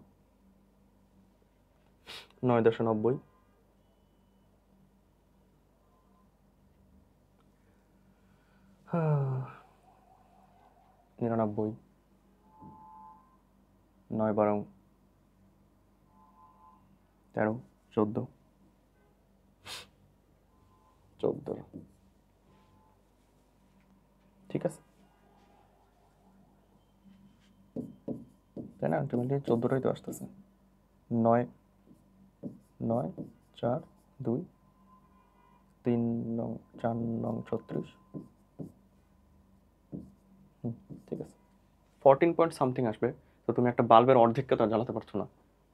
9.90, 99, 9 12 13 14, 14, ঠিক আছে, তাই না, আলটিমেটলি 14টাই তো আসতেছে। 9 9 4 2 3 9 4 9 36, ঠিক আছে, 14 পয়েন্ট সামথিং আসবে। তো তুমি একটা বাল্বের অর্ধেককে তো জ্বালাতে পারছো না,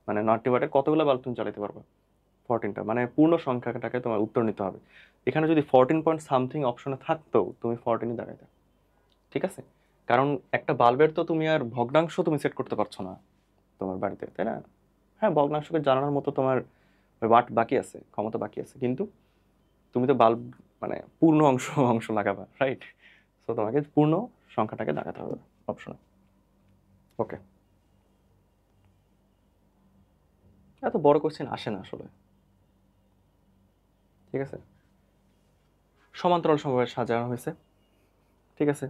মানে 90 ওয়াটের কতগুলো বাল্ব তুমি জ্বালাতে পারবে, 14টা, মানে পূর্ণ সংখ্যাটাকে তোমার উত্তর নিতে হবে। এখানে যদি 14 পয়েন্ট সামথিং অপশনে থাকতো তুমি 14ই দাঁড়াইতে, ঠিক আছে। কারণ একটা বাল্বের তো তুমি আর ভগ্নাংশ তুমি সেট করতে পারছো না তোমার বাড়িতে, তাই না। হ্যাঁ, ভগ্নাংশকে জানানোর মতো তোমার ওয়াট বাকি আছে, ক্ষমতা বাকি আছে, কিন্তু তুমি তো বাল্ব মানে পূর্ণ অংশ লাগাবা, রাইট। সো তোমাকে পূর্ণ সংখ্যাটাকে দেখাতে হবে অপশনে, ওকে। এত বড় কোশ্চেন আসে না আসলে, ঠিক আছে। সমান্তরাল সমবায় সাজানো হয়েছে, ঠিক আছে,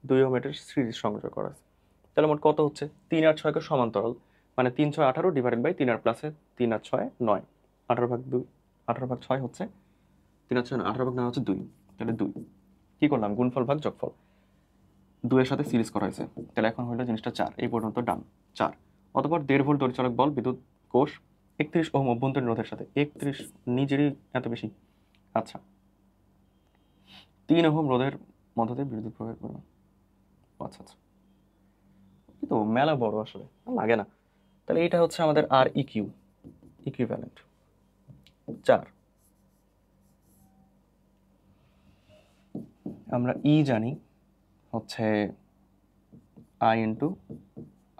2 ওহমের সিরিজ সংযোগ করা আছে, তাহলে মোট কত হচ্ছে 3 আর 6কে সমান্তরাল, মানে 3 6 18 ডিভাইডেড বাই 3 আর প্লাসে 3 আর 6 9, 18/2, 18/6 হচ্ছে 3 আর 6 18/9 হচ্ছে 2, তাহলে 2 কি করলাম, গুণফল ভাগ যোগফল, 2 এর সাথে সিরিজ করা হয়েছে, তাহলে এখন হলো জিনিসটা 4, এই পর্যন্ত ডান 4। অতঃপর 1.5 ভোল্ট তড়িৎচালক বল বিদ্যুৎ কোষ 31 ওহম অভ্যন্তরীণ রোধের সাথে, 31 নিজেরই এত বেশি, আচ্ছা 3 ওহম রোধের মধ্য দিয়ে বিদ্যুৎ প্রবাহের পরিমাণ, আচ্ছা আচ্ছা, কিন্তু মেলা বড় আসলে লাগে না। তাহলে এটা হচ্ছে আমাদের আর ইকিউ ইকুইভ্যালেন্ট 4, আমরা ই জানি হচ্ছে I into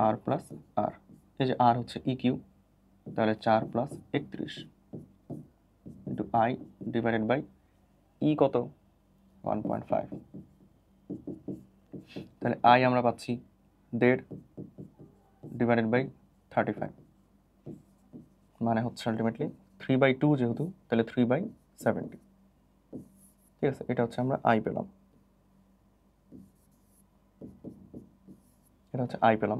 R plus R, এই যে আর হচ্ছে ই কিউ, তাহলে 4 plus 31 into I divided by E কত 1.5, তাহলে আই আমরা পাচ্ছি 1.5 ডিভাইডেড বাই 35, মানে হচ্ছে আলটিমেটলি 3/2 যেহেতু, তাহলে 3/70। ঠিক আছে, এটা হচ্ছে আমরা আই পেলাম, এটা হচ্ছে আই পেলাম।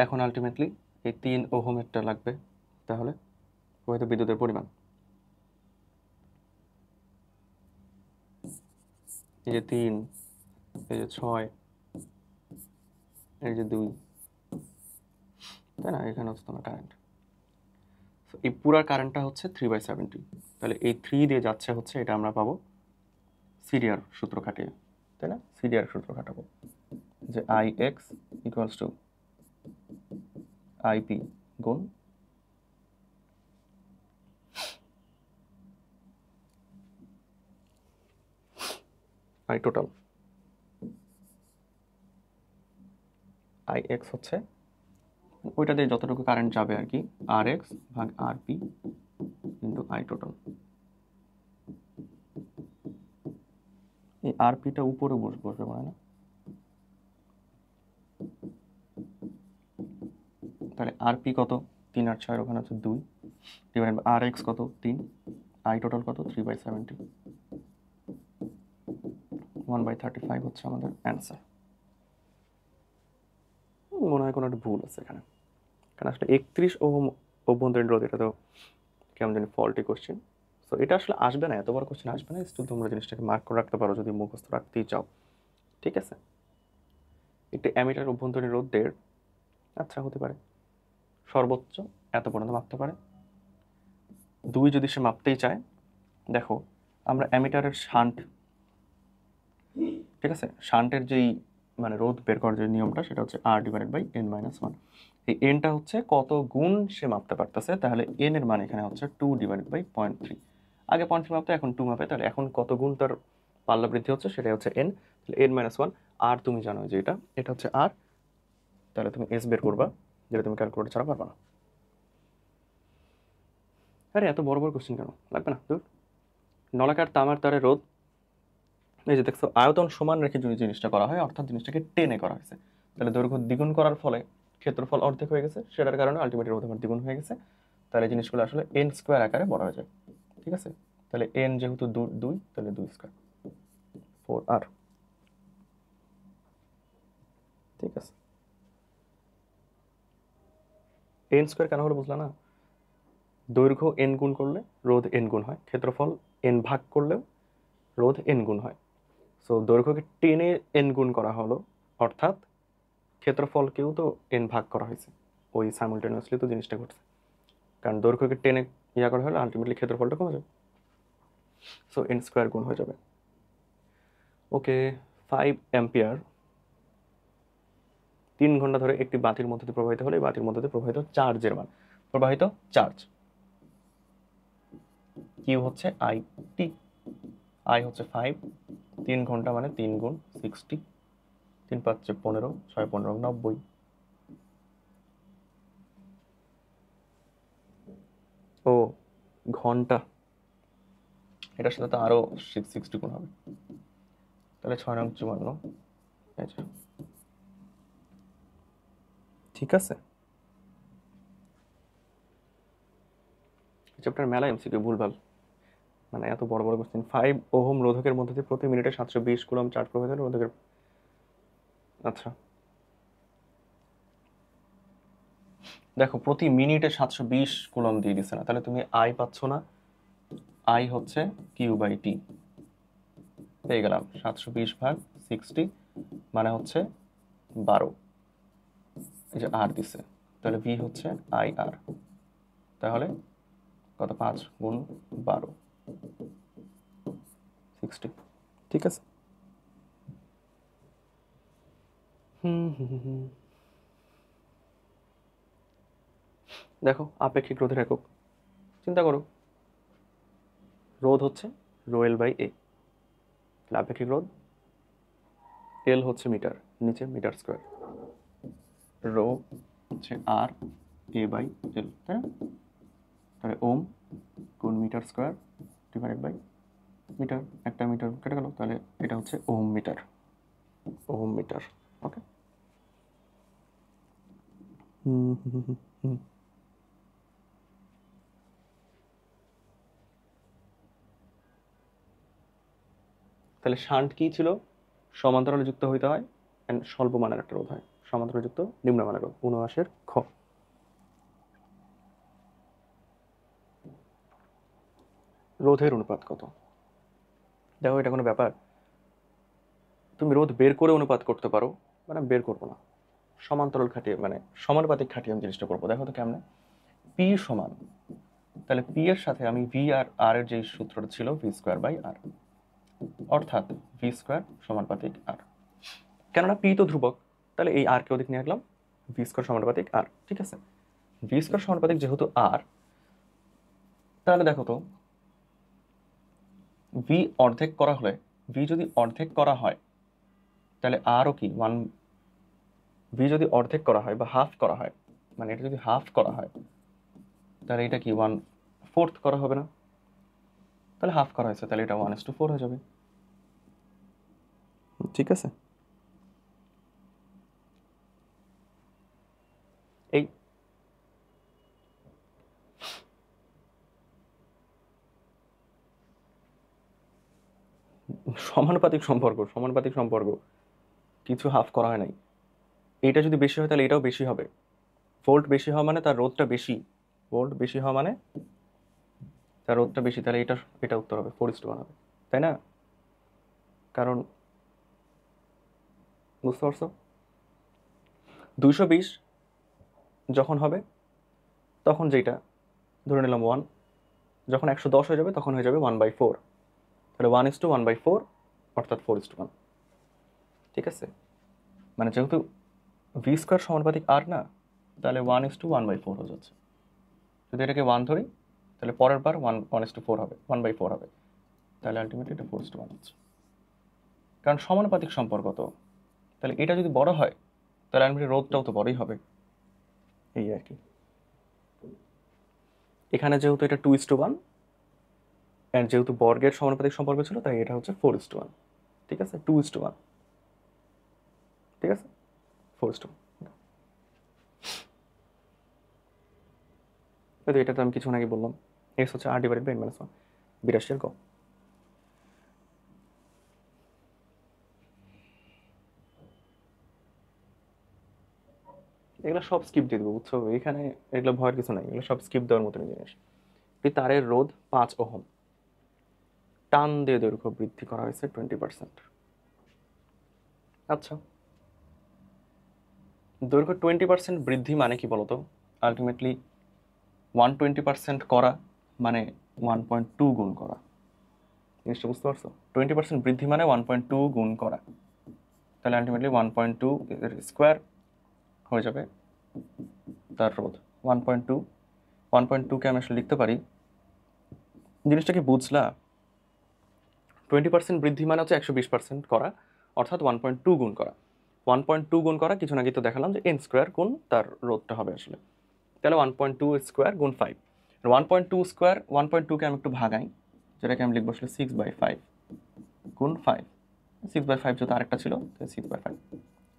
এখন আলটিমেটলি এই 3 ওহমেরটা লাগবে, তাহলে প্রবাহিত বিদ্যুতের পরিমাণ এই যে 3, এই যে 6, এই যে 2, তাই না, এখানে হচ্ছে তোমার কারেন্ট। এই পুরা কারেন্টটা হচ্ছে 3/70, তাহলে এই 3 দিয়ে যাচ্ছে হচ্ছে, এটা আমরা পাবো সিরিয়ার সূত্র খাটিয়ে, তাই না, সিরিয়ার সূত্র খাটাবো যে I X equals two IP গুণ আই টোটাল। আই এক্স হচ্ছে ওইটা দিয়ে যতটুকু কারেন্ট যাবে আর কি, আর এক্স ভাগ আর পি ইন্টু আই টোটাল। এই আর পিটা উপরে বসবে মনে হয় না, তাহলে আর পি কত 3 আর 6, ওখানে হচ্ছে 2 ডিভাইড বাই আর এক্স কত 3, আই টোটাল কত 3/70, 1/35 হচ্ছে আমাদের অ্যান্সার। মনে হয় কোনো একটা ভুল আছে এখানে, কারণ আসলে 31 ওহম অভ্যন্তরীণ রোধ, এটা তো কেমন জানি ফল্টি কোশ্চেন। সো এটা আসলে আসবে না, এত বড় কোশ্চেন আসবে না, স্টিল তোমরা জিনিসটাকে মার্ক করে রাখতে পারো যদি মুখস্থ রাখতেই চাও। ঠিক আছে, একটি অ্যামিটার অভ্যন্তরীণ রোধ 1.5, আচ্ছা হতে পারে সর্বোচ্চ এত পর্যন্ত মাপতে পারে। 2 যদি সে মাপতেই চায়, দেখো আমরা অ্যামিটারের শান্ট, ঠিক আছে, শান্টের যেই মানে রোধ বের করার যে নিয়মটা, সেটা হচ্ছে আর ডিভাইডেড বাই n-1। এই এনটা হচ্ছে কত গুণ সে মাপতে পারতেছে, তাহলে এন এর মান এখানে হচ্ছে 2 ডিভাইডেড বাই 0.3। আগে 0.3 মাপতে, এখন 2 মাপে, তাহলে এখন কত গুণ তার পাল্লা বৃদ্ধি হচ্ছে, সেটাই হচ্ছে এন, তাহলে n-1। আর তুমি জানো যে এটা হচ্ছে আর, তাহলে তুমি এস বের করবা, যেটা তুমি ক্যালকুলেটর ছাড়া পারবা না। আরে এত বড় বড় কোশ্চেন কেন, লাগবে না দূর। নলাকার তামার তারের রোধ, এই যে দেখছো আয়তন সমান রেখে যদি জিনিসটা করা হয়, অর্থাৎ জিনিসটাকে টেনে করা হয়েছে, তাহলে দৈর্ঘ্য দ্বিগুণ করার ফলে ক্ষেত্রফল অর্ধেক হয়ে গেছে, সেটার কারণে আলটিমেট রোধ আমার দ্বিগুণ হয়ে গেছে, তাহলে জিনিসগুলো আসলে এন স্কোয়ার আকারে বড় হয়ে যায়। ঠিক আছে, তাহলে এন যেহেতু 2, তাহলে 2 স্কোয়ার 4r। ঠিক আছে, এন স্কোয়ার কেন হলো বুঝলা না? দৈর্ঘ্য এন গুণ করলে রোধ এন গুণ হয়, ক্ষেত্রফল এন ভাগ করলেও রোধ এন গুণ হয়। সো দৈর্ঘ্যকে টেনে এন গুণ করা হলো, অর্থাৎ ক্ষেত্রফলকেও তো এন ভাগ করা হয়েছে, ওই সাইমultaneously তো জিনিসটা ঘটছে, কারণ দৈর্ঘ্যকে টেনে ইয়া করা হলে আলটিমেটলি ক্ষেত্রফলটা কমে যাবে, সো এন স্কোয়ার গুণ হয়ে যাবে। ওকে, 5 অ্যাম্পিয়ার 3 ঘন্টা ধরে একটি বাতির মধ্যে দিয়ে প্রবাহিত হলে বাতির মধ্যে দিয়ে প্রবাহিত চার্জের মান, প্রবাহিত চার্জ কিউ হচ্ছে আই টি, আই হচ্ছে 5, 3 ঘন্টা মানে 3 গুণ 60, 3 5 15, 6 15 90। ও ঘন্টা, এটার সাথে তো আরো 60 গুণ হবে, তাহলে 6 নং 54। ঠিক আছে, চ্যাপ্টার মেলা এমসিকিউ ভুলভাল, মানে এত বড় বড় কোশ্চেন। 5 ওহম রোধকের মধ্যে দিয়ে প্রতি মিনিটে 720 কুলম্ব চার্জ প্রবাহিত হলে রোধকের, আচ্ছা দেখো প্রতি মিনিটে 720 কুলম্ব দিয়ে দিচ্ছে না, তাহলে তুমি আই পাচ্ছ না, আই হচ্ছে কিউ বাই টি, পেয়ে গেলাম 720 ভাগ 60 মানে হচ্ছে 12, এই যে আর দিছে, তাহলে ভি হচ্ছে আই আর, তাহলে কত 5 গুণ 12 60। ঠিক আছে, দেখো আপেক্ষিক রোধের একক চিন্তা করো, রোধ হচ্ছে রো এল বাই এ, তাহলে আপেক্ষিক রোধ এল হচ্ছে মিটার, নিচে মিটার স্কোয়ার, রো হচ্ছে আর এ বাই এল, তাই না? তাহলে ওম গুণ metre square divided by metre, একটা মিটার কেটে গেল, তাহলে এটা হচ্ছে ওম মিটার, ওম মিটার। ওকে, তাহলে শান্ট কি ছিল? সমান্তরালে যুক্ত হইতে হয় এন্ড স্বল্প মানের একটা রোধ হয়, সমান্তরালে যুক্ত নিম্নমানের রোধ। ৭৯ খ। রোধের অনুপাত কত? দেখো এটা কোনো ব্যাপার? তুমি রোধ বের করে অনুপাত করতে পারো, মানে বের করবো না, সমান্তরাল খাটিয়ে মানে সমানুপাতিক খাটিয়ে আমি জিনিসটা করবো। দেখো তো কেমনে। পি সমান, তাহলে পি এর সাথে আমি ভি আর আর এর যে সূত্রটা ছিল ভি স্কোয়ার বাই আর, অর্থাৎ ভি স্কোয়ার সমানুপাতিক আর, কেননা পি তো ধ্রুবক, তাহলে এই আর কে ওদিক নিয়ে রাখলাম, ভি স্কোয়ার সমানুপাতিক আর। ঠিক আছে, ভি স্কোয়ার সমানুপাতিক যেহেতু আর, তাহলে দেখো তো ভি অর্ধেক করা হলে, ভি যদি অর্ধেক করা হয় তাহলে আরও কি ওয়ান, ভি যদি অর্ধেক করা হয় বা হাফ করা হয়, মানে এটা যদি হাফ করা হয় তাহলে এটা কি 1/4 করা হবে না? তাহলে হাফ করা হয়েছে, তাহলে এটা 1:4 হয়ে যাবে। ঠিক আছে, এই সমানুপাতিক সম্পর্ক, সমানুপাতিক সম্পর্ক, কিছু হাফ করা হয় নাই। এটা যদি বেশি হয় তাহলে এটাও বেশি হবে। ভোল্ট বেশি হওয়া মানে তার রোধটা বেশি, ভোল্ট বেশি হওয়া মানে তার রোধটা বেশি, তাহলে এটা এটা উত্তর হবে 4:1 হবে, তাই না? কারণ বুঝতে পারছো, 220 যখন হবে তখন যেটা ধরে নিলাম 1, যখন 110 হয়ে যাবে তখন হয়ে যাবে 1/4, তাহলে 1:1/4 অর্থাৎ 4:1। ঠিক আছে, মানে যেহেতু ভি স্কোয়ার সমানুপাতিক আর না, তাহলে 1:1/4 হয়ে যাচ্ছে। যদি এটাকে 1 ধরি তাহলে পরের বার 1:4 হবে, 1/4 হবে, তাহলে আলটিমেটলি এটা 4:1 হচ্ছে, কারণ সমানুপাতিক সম্পর্ক তো। তাহলে এটা যদি বড় হয় তাহলে আলটিমেটলি রোধটাও তো বড়ই হবে, এই আর কি। এখানে যেহেতু এটা 2:1 অ্যান্ড যেহেতু বর্গের সমানুপাতিক সম্পর্ক ছিল, তাই এটা হচ্ছে 4:1। ঠিক আছে, 2:1, ঠিক আছে, 4:1। এটা তো আমি কিছু আগে বললাম, এক্স হচ্ছে আর ডিভাইডেড বাই n-1, 82 ক। এগুলো সব স্কিপ দিয়ে দেবো, বুঝছো? এখানে এগুলো ভয়ের কিছু নাই, এগুলো সব স্কিপ দেওয়ার মতন জিনিস। তারের রোধ 5 ওহম, টান দিয়ে দৈর্ঘ্য বৃদ্ধি করা হয়েছে 20%। আচ্ছা, দৈর্ঘ্য 20% বৃদ্ধি মানে কি বলতো? আলটিমেটলি 120% করা মানে 1.2 গুণ করা, জিনিসটা বুঝতে পারছো? 20% বৃদ্ধি মানে 1.2 গুণ করা, তাহলে আলটিমেটলি 1.2 স্কোয়ার হয়ে যাবে তার রোধ। 1.2, 1.2কে আমি আসলে লিখতে পারি, জিনিসটা কি বুঝলা? 20% বৃদ্ধি মানে হচ্ছে 120% করা, অর্থাৎ 1.2 গুণ করা। 1.2 গুণ করা কিছু আগে তো দেখালাম যে n স্কোয়ার গুণ তার রোধটা হবে আসলে, তাহলে 1.2 স্কোয়ার গুণ 5। 1.2 স্কোয়ার, 1.2কে আমি একটু ভাগাই, যেটাকে আমি লিখবো আসলে 6/5 গুণ 5। 6/5 যেহেতু আরেকটা ছিল, 6/5,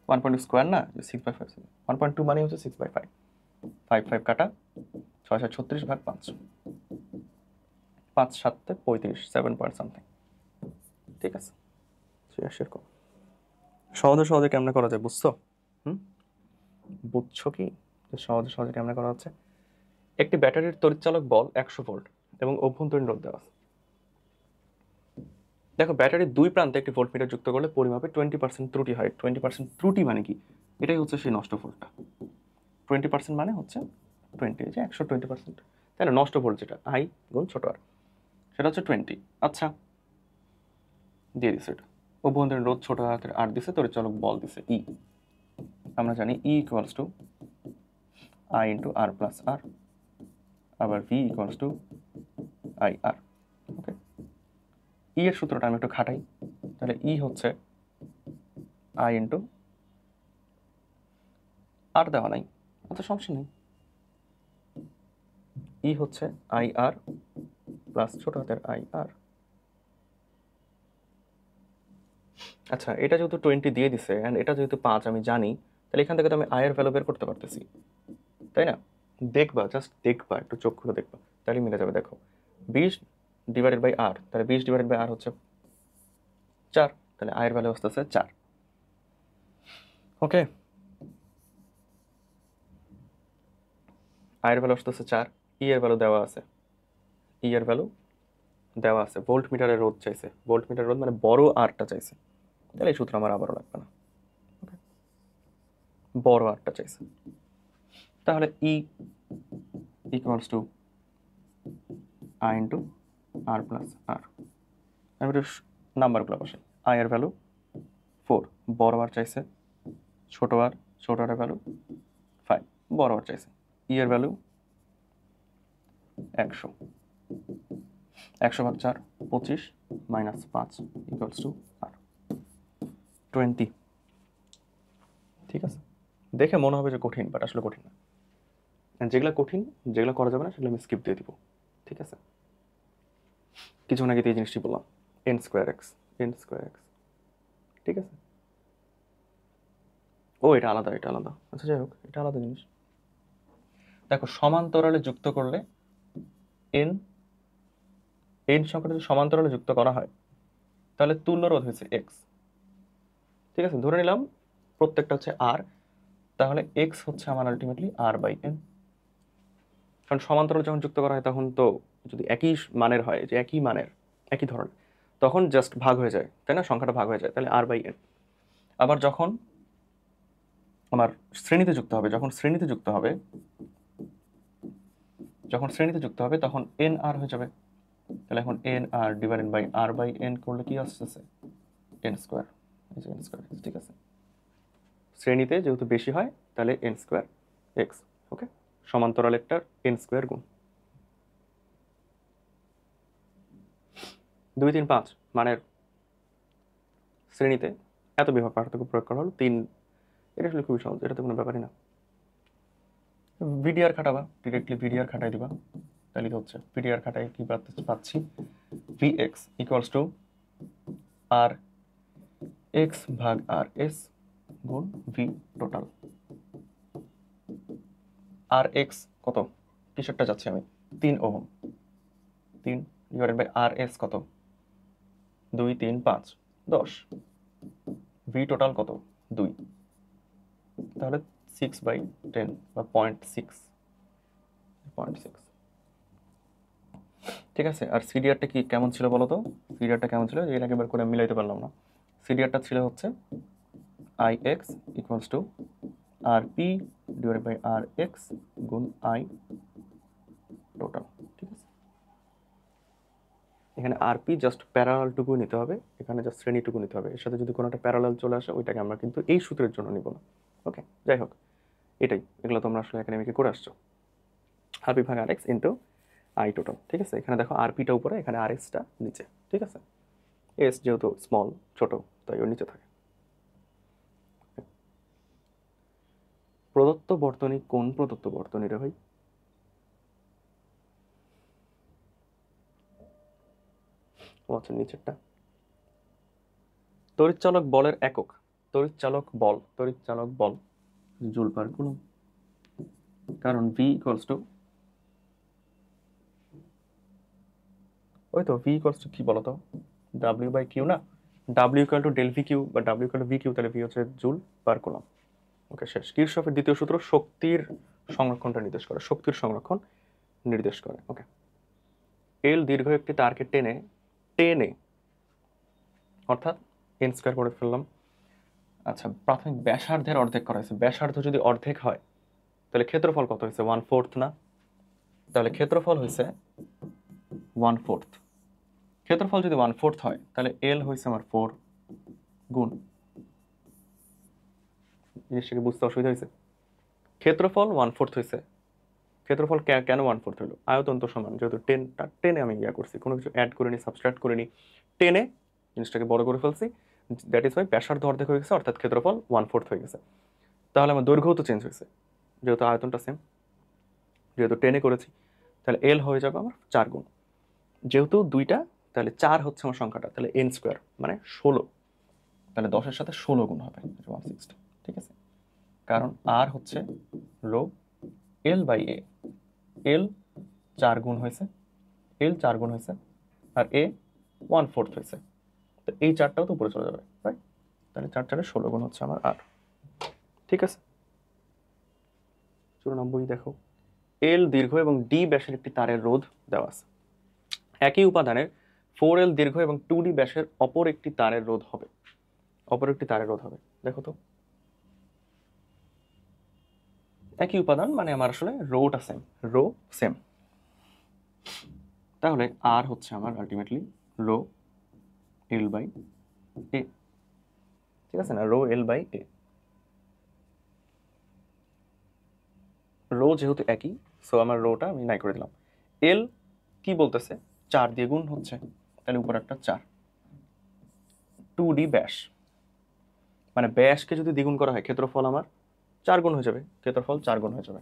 1.2 স্কোয়ার না, 6/5 ছিল। 1.2 মানে হচ্ছে 6/5, 5 কাটা, 6×36 ভাগ 5, 5×7 35, 7 পয়েন্ট সামথিং। ঠিক আছে, সেরকম সহজে সহজে কেমনে করা যায়, বুঝছো? বুঝছো কি সহজে সহজে কেমনে করা হচ্ছে? একটি ব্যাটারির তড়িৎচালক বল 100 ভোল্ট এবং অভ্যন্তরীণ রোধ দেওয়া আছে। দেখো, ব্যাটারির দুই প্রান্তে একটি ভোল্টমিটার যুক্ত করলে পরিমাপে 20% ত্রুটি হয়। 20% ত্রুটি মানে কি? এটাই হচ্ছে সেই নষ্ট ভোল্টটা। 20% মানে হচ্ছে 20, যে 120%, তাই না? নষ্ট ভোল্ট যেটা আই গুণ ছোট আর, সেটা হচ্ছে 20। আচ্ছা, দিয়ে দিছে এটা। অভ্যন্তরীণ রোধ ছোট হাতের আর দিছে, তড়িৎচালক বল দিছে ই। আমরা জানি E equals to I into R plus R, আবার V equals to I R. Okay, E এর সূত্রটা আমি একটু খাটাই। তাহলে ই হচ্ছে আই ইন্টু আর দেওয়া নাই, অত সমস্যা নেই। ই হচ্ছে আই আর প্লাস ছোট হাতের আই আর। আচ্ছা, এটা যেহেতু 20 দিয়ে দিছে অ্যান্ড এটা যেহেতু 5 আমি জানি, তাহলে এখান থেকে তো আমি আয়ের ভ্যালু বের করতে পারতেছি, তাই না? দেখবা, জাস্ট দেখবা, একটু চোখ খুলে দেখবা, তাহলে মিলে যাবে। দেখো 20 ডিভাইডেড বাই আর, তাহলে 20 ডিভাইডেড বাই আর হচ্ছে 4, তাহলে আয়ের ভ্যালু আসতেছে 4। ওকে, আয়ের ভ্যালু আসতেছে 4। ই এর ভ্যালু দেওয়া আছে, ই এর ভ্যালু দেওয়া আছে। ভোল্ট মিটারের রোধ চাইছে, ভোল্ট মিটার রোধ মানে বড় আরটা চাইছে, তাহলে এই সূত্র আমার আবারও লাগবে না। ওকে, বড় আরটা চাইছে, তাহলে E equals to I into R plus R. আমি একটু নাম্বারগুলো বসাই। আই এর ভ্যালু 4, বড় আর চাইছে, ছোট আর ভ্যালু 5, বড় আর চাইছে। ই এর ভ্যালু 100, 100/4 25 মাইনাস 5 ইকুয়ালস টু আর 20। ঠিক আছে, দেখে মনে হবে যে কঠিন, বাট আসলে কঠিন না। যেগুলো কঠিন, যেগুলো করা যাবে না, সেগুলো আমি স্কিপ দিয়ে দিব। ঠিক আছে, কিছুক্ষণ আগে এই জিনিসটি বললাম, এন স্কোয়ার এক্স, ঠিক আছে। ও এটা আলাদা, এটা আলাদা। আচ্ছা যাই হোক, এটা আলাদা জিনিস। দেখো সমান্তরালে যুক্ত করলে এন সংখ্যাটা যদি সমান্তরালে যুক্ত করা হয়, তাহলে তুল্য রোধ হয়েছে এক্স। ঠিক আছে, ধরে নিলাম প্রত্যেকটা হচ্ছে আর, তাহলে এক্স হচ্ছে আমার আলটিমেটলি আর বাই এন। কারণ সমান্তরালে যখন যুক্ত করা হয় তখন তো যদি একই মানের হয়, যে একই মানের একই ধরনের, তখন জাস্ট ভাগ হয়ে যায়, তাই না? সংখ্যাটা ভাগ হয়ে যায়, তাহলে আর বাই এন। আবার যখন আমার শ্রেণীতে যুক্ত হবে, যখন শ্রেণীতে যুক্ত হবে তখন এন আর হয়ে যাবে। তাহলে এখন N R divided by R by N করলে কি আসতেছে? N square. এন স্কোয়ার, ঠিক আছে। শ্রেণীতে যেহেতু বেশি হয় তাহলে এন স্কোয়ার এক্স। ওকে, সমান্তরালেরটার এন স্কোয়ার গুণ 2, 3, 5 মানের শ্রেণীতে এত বিভাগ পার্থক্য প্রয়োগ করা হলো 3। এটা আসলে খুবই সহজ, এটা তো কোনো ব্যাপারই না। ভিডিআর খাটাবা, ডিরেক্টলি ভিডিআর খাটাই দিবা, তাহলে কি হচ্ছে? ভিডিআর খাটাই কি পাচ্ছি? V X equals to R X ভাগ আর এস গুণ ভি টোটাল। আর এক্স কত? কিসেরটা যাচ্ছে আমি? 3 ohm, 3 divided by R S কত? 2, 3, 5, 10। ভি টোটাল কত? 2, তাহলে 6/10 বা 0.6। ঠিক আছে, আর সিডিআরটা কি কেমন ছিল বলো তো? সিডিআরটা কেমন ছিল, এর আগেবার করে মিলাইতে পারলাম না। সিডিআরটা ছিল হচ্ছে I X equals to R P divided by R X গুণ আই টোটাল। ঠিক আছে, এখানে আর পি জাস্ট প্যারালালটুকু নিতে হবে, এখানে জাস্ট শ্রেণীটুকু নিতে হবে। এর সাথে যদি কোনো একটা প্যারালাল চলে আসে, ওইটাকে আমরা কিন্তু এই সূত্রের জন্য নিব না। ওকে, যাই হোক, এটাই, এগুলো তোমরা আসলে একাডেমিকে করে আসছো। আর পি ভাগ আর এক্স ইন্টু আই টোটাল। ঠিক আছে, এখানে দেখো আর পিটা উপরে, এখানে আর এক্সটা নিচে। ঠিক আছে, এস যেহেতু স্মল, ছোট, তাই ওর নিচে থাকে। প্রদত্ত বর্তনী, কোন প্রদত্ত বর্তনী রে ভাই? ও আচ্ছা, নিচেরটা। তড়িৎচালক বলের একক, তড়িৎচালক বল জুল পার কুলম্ব। কারণ ভি ইকুয়ালস টু, ওই তো ভি ইকুয়ালস টু কি বলতো? ডাব্লিউ বাই কিউ না? W equal to del V Q বা W equal to V Q, তাহলে ভি হচ্ছে জুল পার কুলম্ব। ওকে, শেষ। কিরশফের দ্বিতীয় সূত্র শক্তির সংরক্ষণটা নির্দেশ করে, শক্তির সংরক্ষণ নির্দেশ করে। ওকে, এল দীর্ঘ একটি তারকে টেনে টেনে অর্থাৎ এন স্কোয়ার করে ফেললাম। আচ্ছা, প্রাথমিক ব্যাসার্ধের অর্ধেক করা হয়েছে। ব্যাসার্ধ যদি অর্ধেক হয় তাহলে ক্ষেত্রফল কত হয়েছে? 1/4 না? তাহলে ক্ষেত্রফল হয়েছে 1/4। ক্ষেত্রফল যদি 1/4 হয় তাহলে এল হয়েছে আমার 4 গুণ, জিনিসটাকে বুঝতে অসুবিধা হয়েছে? ক্ষেত্রফল 1/4 হয়েছে। ক্ষেত্রফল কেন 1/4 হলো? আয়তন তো সমান, যেহেতু টেনে আমি করছি, কোনো কিছু অ্যাড করিনি, সাবস্ট্রাক্ট করিনি। টেনে জিনিসটাকে বড় করে ফেলছি, দ্যাট ইজ ওয়াই ব্যাসার্ধ অর্ধেক হয়ে গেছে, অর্থাৎ ক্ষেত্রফল 1/4 হয়ে গেছে। তাহলে আমার দৈর্ঘ্যও তো চেঞ্জ হয়েছে, যেহেতু আয়তনটা সেম, যেহেতু 10 করেছি, তাহলে এল হয়ে যাবে আমার 4 গুণ, যেহেতু দুইটা, তাহলে 4 হচ্ছে আমার সংখ্যাটা, তাহলে এন স্কোয়ার মানে 16, তাহলে 10-এর সাথে 16 গুণ হবে 160, ঠিক আছে। কারণ আর হচ্ছে রো এল বাই এ, এল 4 গুণ হয়েছে, এল 4 গুণ হয়েছে, আর এ 1/4 হয়েছে, তো এই 4টাও তো উপরে চলে যাবে, রাইট। তাহলে 4 16 গুণ হচ্ছে আমার আর, ঠিক আছে। 94 দেখো, এল দীর্ঘ এবং ডি ব্যাসের একটি তারের রোধ দেওয়া আছে। একই উপাদানের 4L দীর্ঘ এবং 2D ব্যাসের অপর একটি তারের রোধ হবে, অপর একটি তারের রোধ হবে। দেখো তো, একই উপাদান মানে আমার আসলে রোটা সেম, রো সেম, তাহলে আর হচ্ছে আমার ultimately rho L by A, ঠিক আছে না, rho L by A. Rho যেহেতু একই, সো আমার রোটা আমি নাই করে দিলাম। এল কি বলতেছে, 4 দিয়ে গুণ হচ্ছে, তাহলে উপর একটা 4, 2D ব্যাস মানে ব্যাসকে যদি দ্বিগুণ করা হয় ক্ষেত্রফল আমার 4 গুণ হয়ে যাবে, ক্ষেত্রফল 4 গুণ হয়ে যাবে,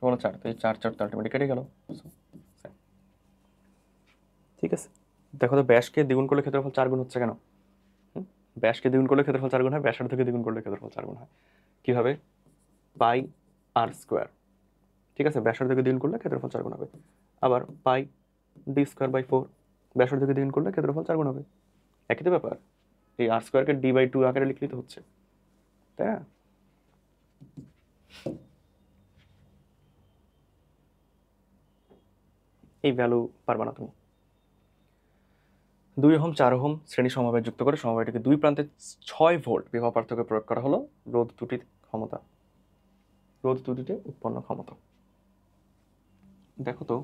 বলো 4, তো এই 4 4 তো আলটিমেটলি কেটে গেল, ঠিক আছে। দেখো তো ব্যাসকে দ্বিগুণ করলে ক্ষেত্রফল 4 গুণ হচ্ছে কেন? ব্যাসকে দ্বিগুণ করলে ক্ষেত্রফল 4 গুণ হয়, ব্যাসার্ধকে দ্বিগুণ করলে ক্ষেত্রফল 4 গুণ হয়। কিভাবে? পাই আর স্কোয়ার, ঠিক আছে, ব্যাসার্ধকে দ্বিগুণ করলে ক্ষেত্রফল 4 গুণ হবে। আবার পাই ডি স্কোয়ার বাই 4, ব্যাসার্ধকে দ্বিগুণ করলে ক্ষেত্রফল 4 গুণ হবে। একই তো ব্যাপার, এই আর স্কোয়ারকে d/2 আকারে লিখলেই তো হচ্ছে, তাই না? এই ভ্যালু পারবা না তুমি। 2 ওহম 4 ওহম শ্রেণী সমবায় যুক্ত করে সমবায়টিকে দুই প্রান্তে 6 ভোল্ট বিভব পার্থক্য প্রয়োগ করা হলো রোধ দুটির ক্ষমতা, রোধ দুটিতে উৎপন্ন ক্ষমতা। দেখো তো,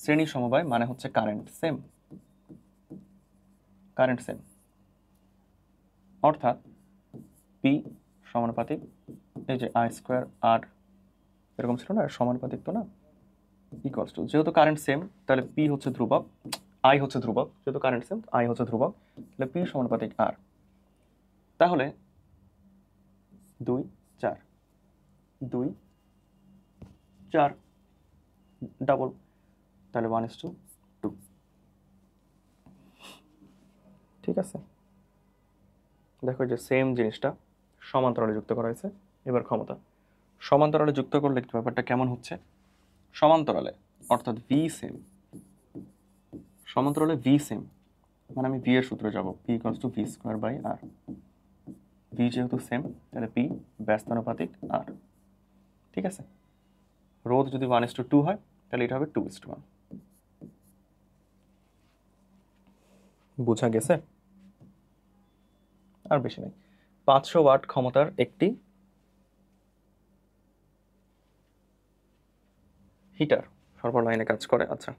শ্রেণী সমবায় মানে হচ্ছে কারেন্ট সেম, কারেন্ট সেম, অর্থাৎ পি সমানুপাতিক এই যে আই স্কোয়ার আর এরকম ছিল না, সমানুপাতিক তো না, ইকুয়ালস টু, যেহেতু কারেন্ট সেম তাহলে পি হচ্ছে ধ্রুবক, আই হচ্ছে ধ্রুবক, যেহেতু কারেন্ট সেম আই হচ্ছে ধ্রুবক, তাহলে পি সমানুপাতিক আর। তাহলে 2 4 2 4 ডাবল, তাহলে 1:2, ঠিক আছে। দেখো যে সেম জিনিসটা সমান্তরালে যুক্ত করা হয়েছে, এবার ক্ষমতা সমান্তরালে যুক্ত করলে ব্যাপারটা কেমন হচ্ছে, সমান্তরালে অর্থাৎ ভি সেম, সমান্তরালে ভি সেম মানে আমি ভি এর সূত্রে যাব, P equals to V square by R, V যেহেতু সেম তাহলে পি ব্যস্তানুপাতিক আর, ঠিক আছে। রোধ যদি 1:2 হয় তাহলে এটা হবে 2:1, বোঝা গেছে? আর বেশি নেই। 500 ওয়াট ক্ষমতার একটি হিটার সরবরাহ লাইনে কাজ করে, আচ্ছা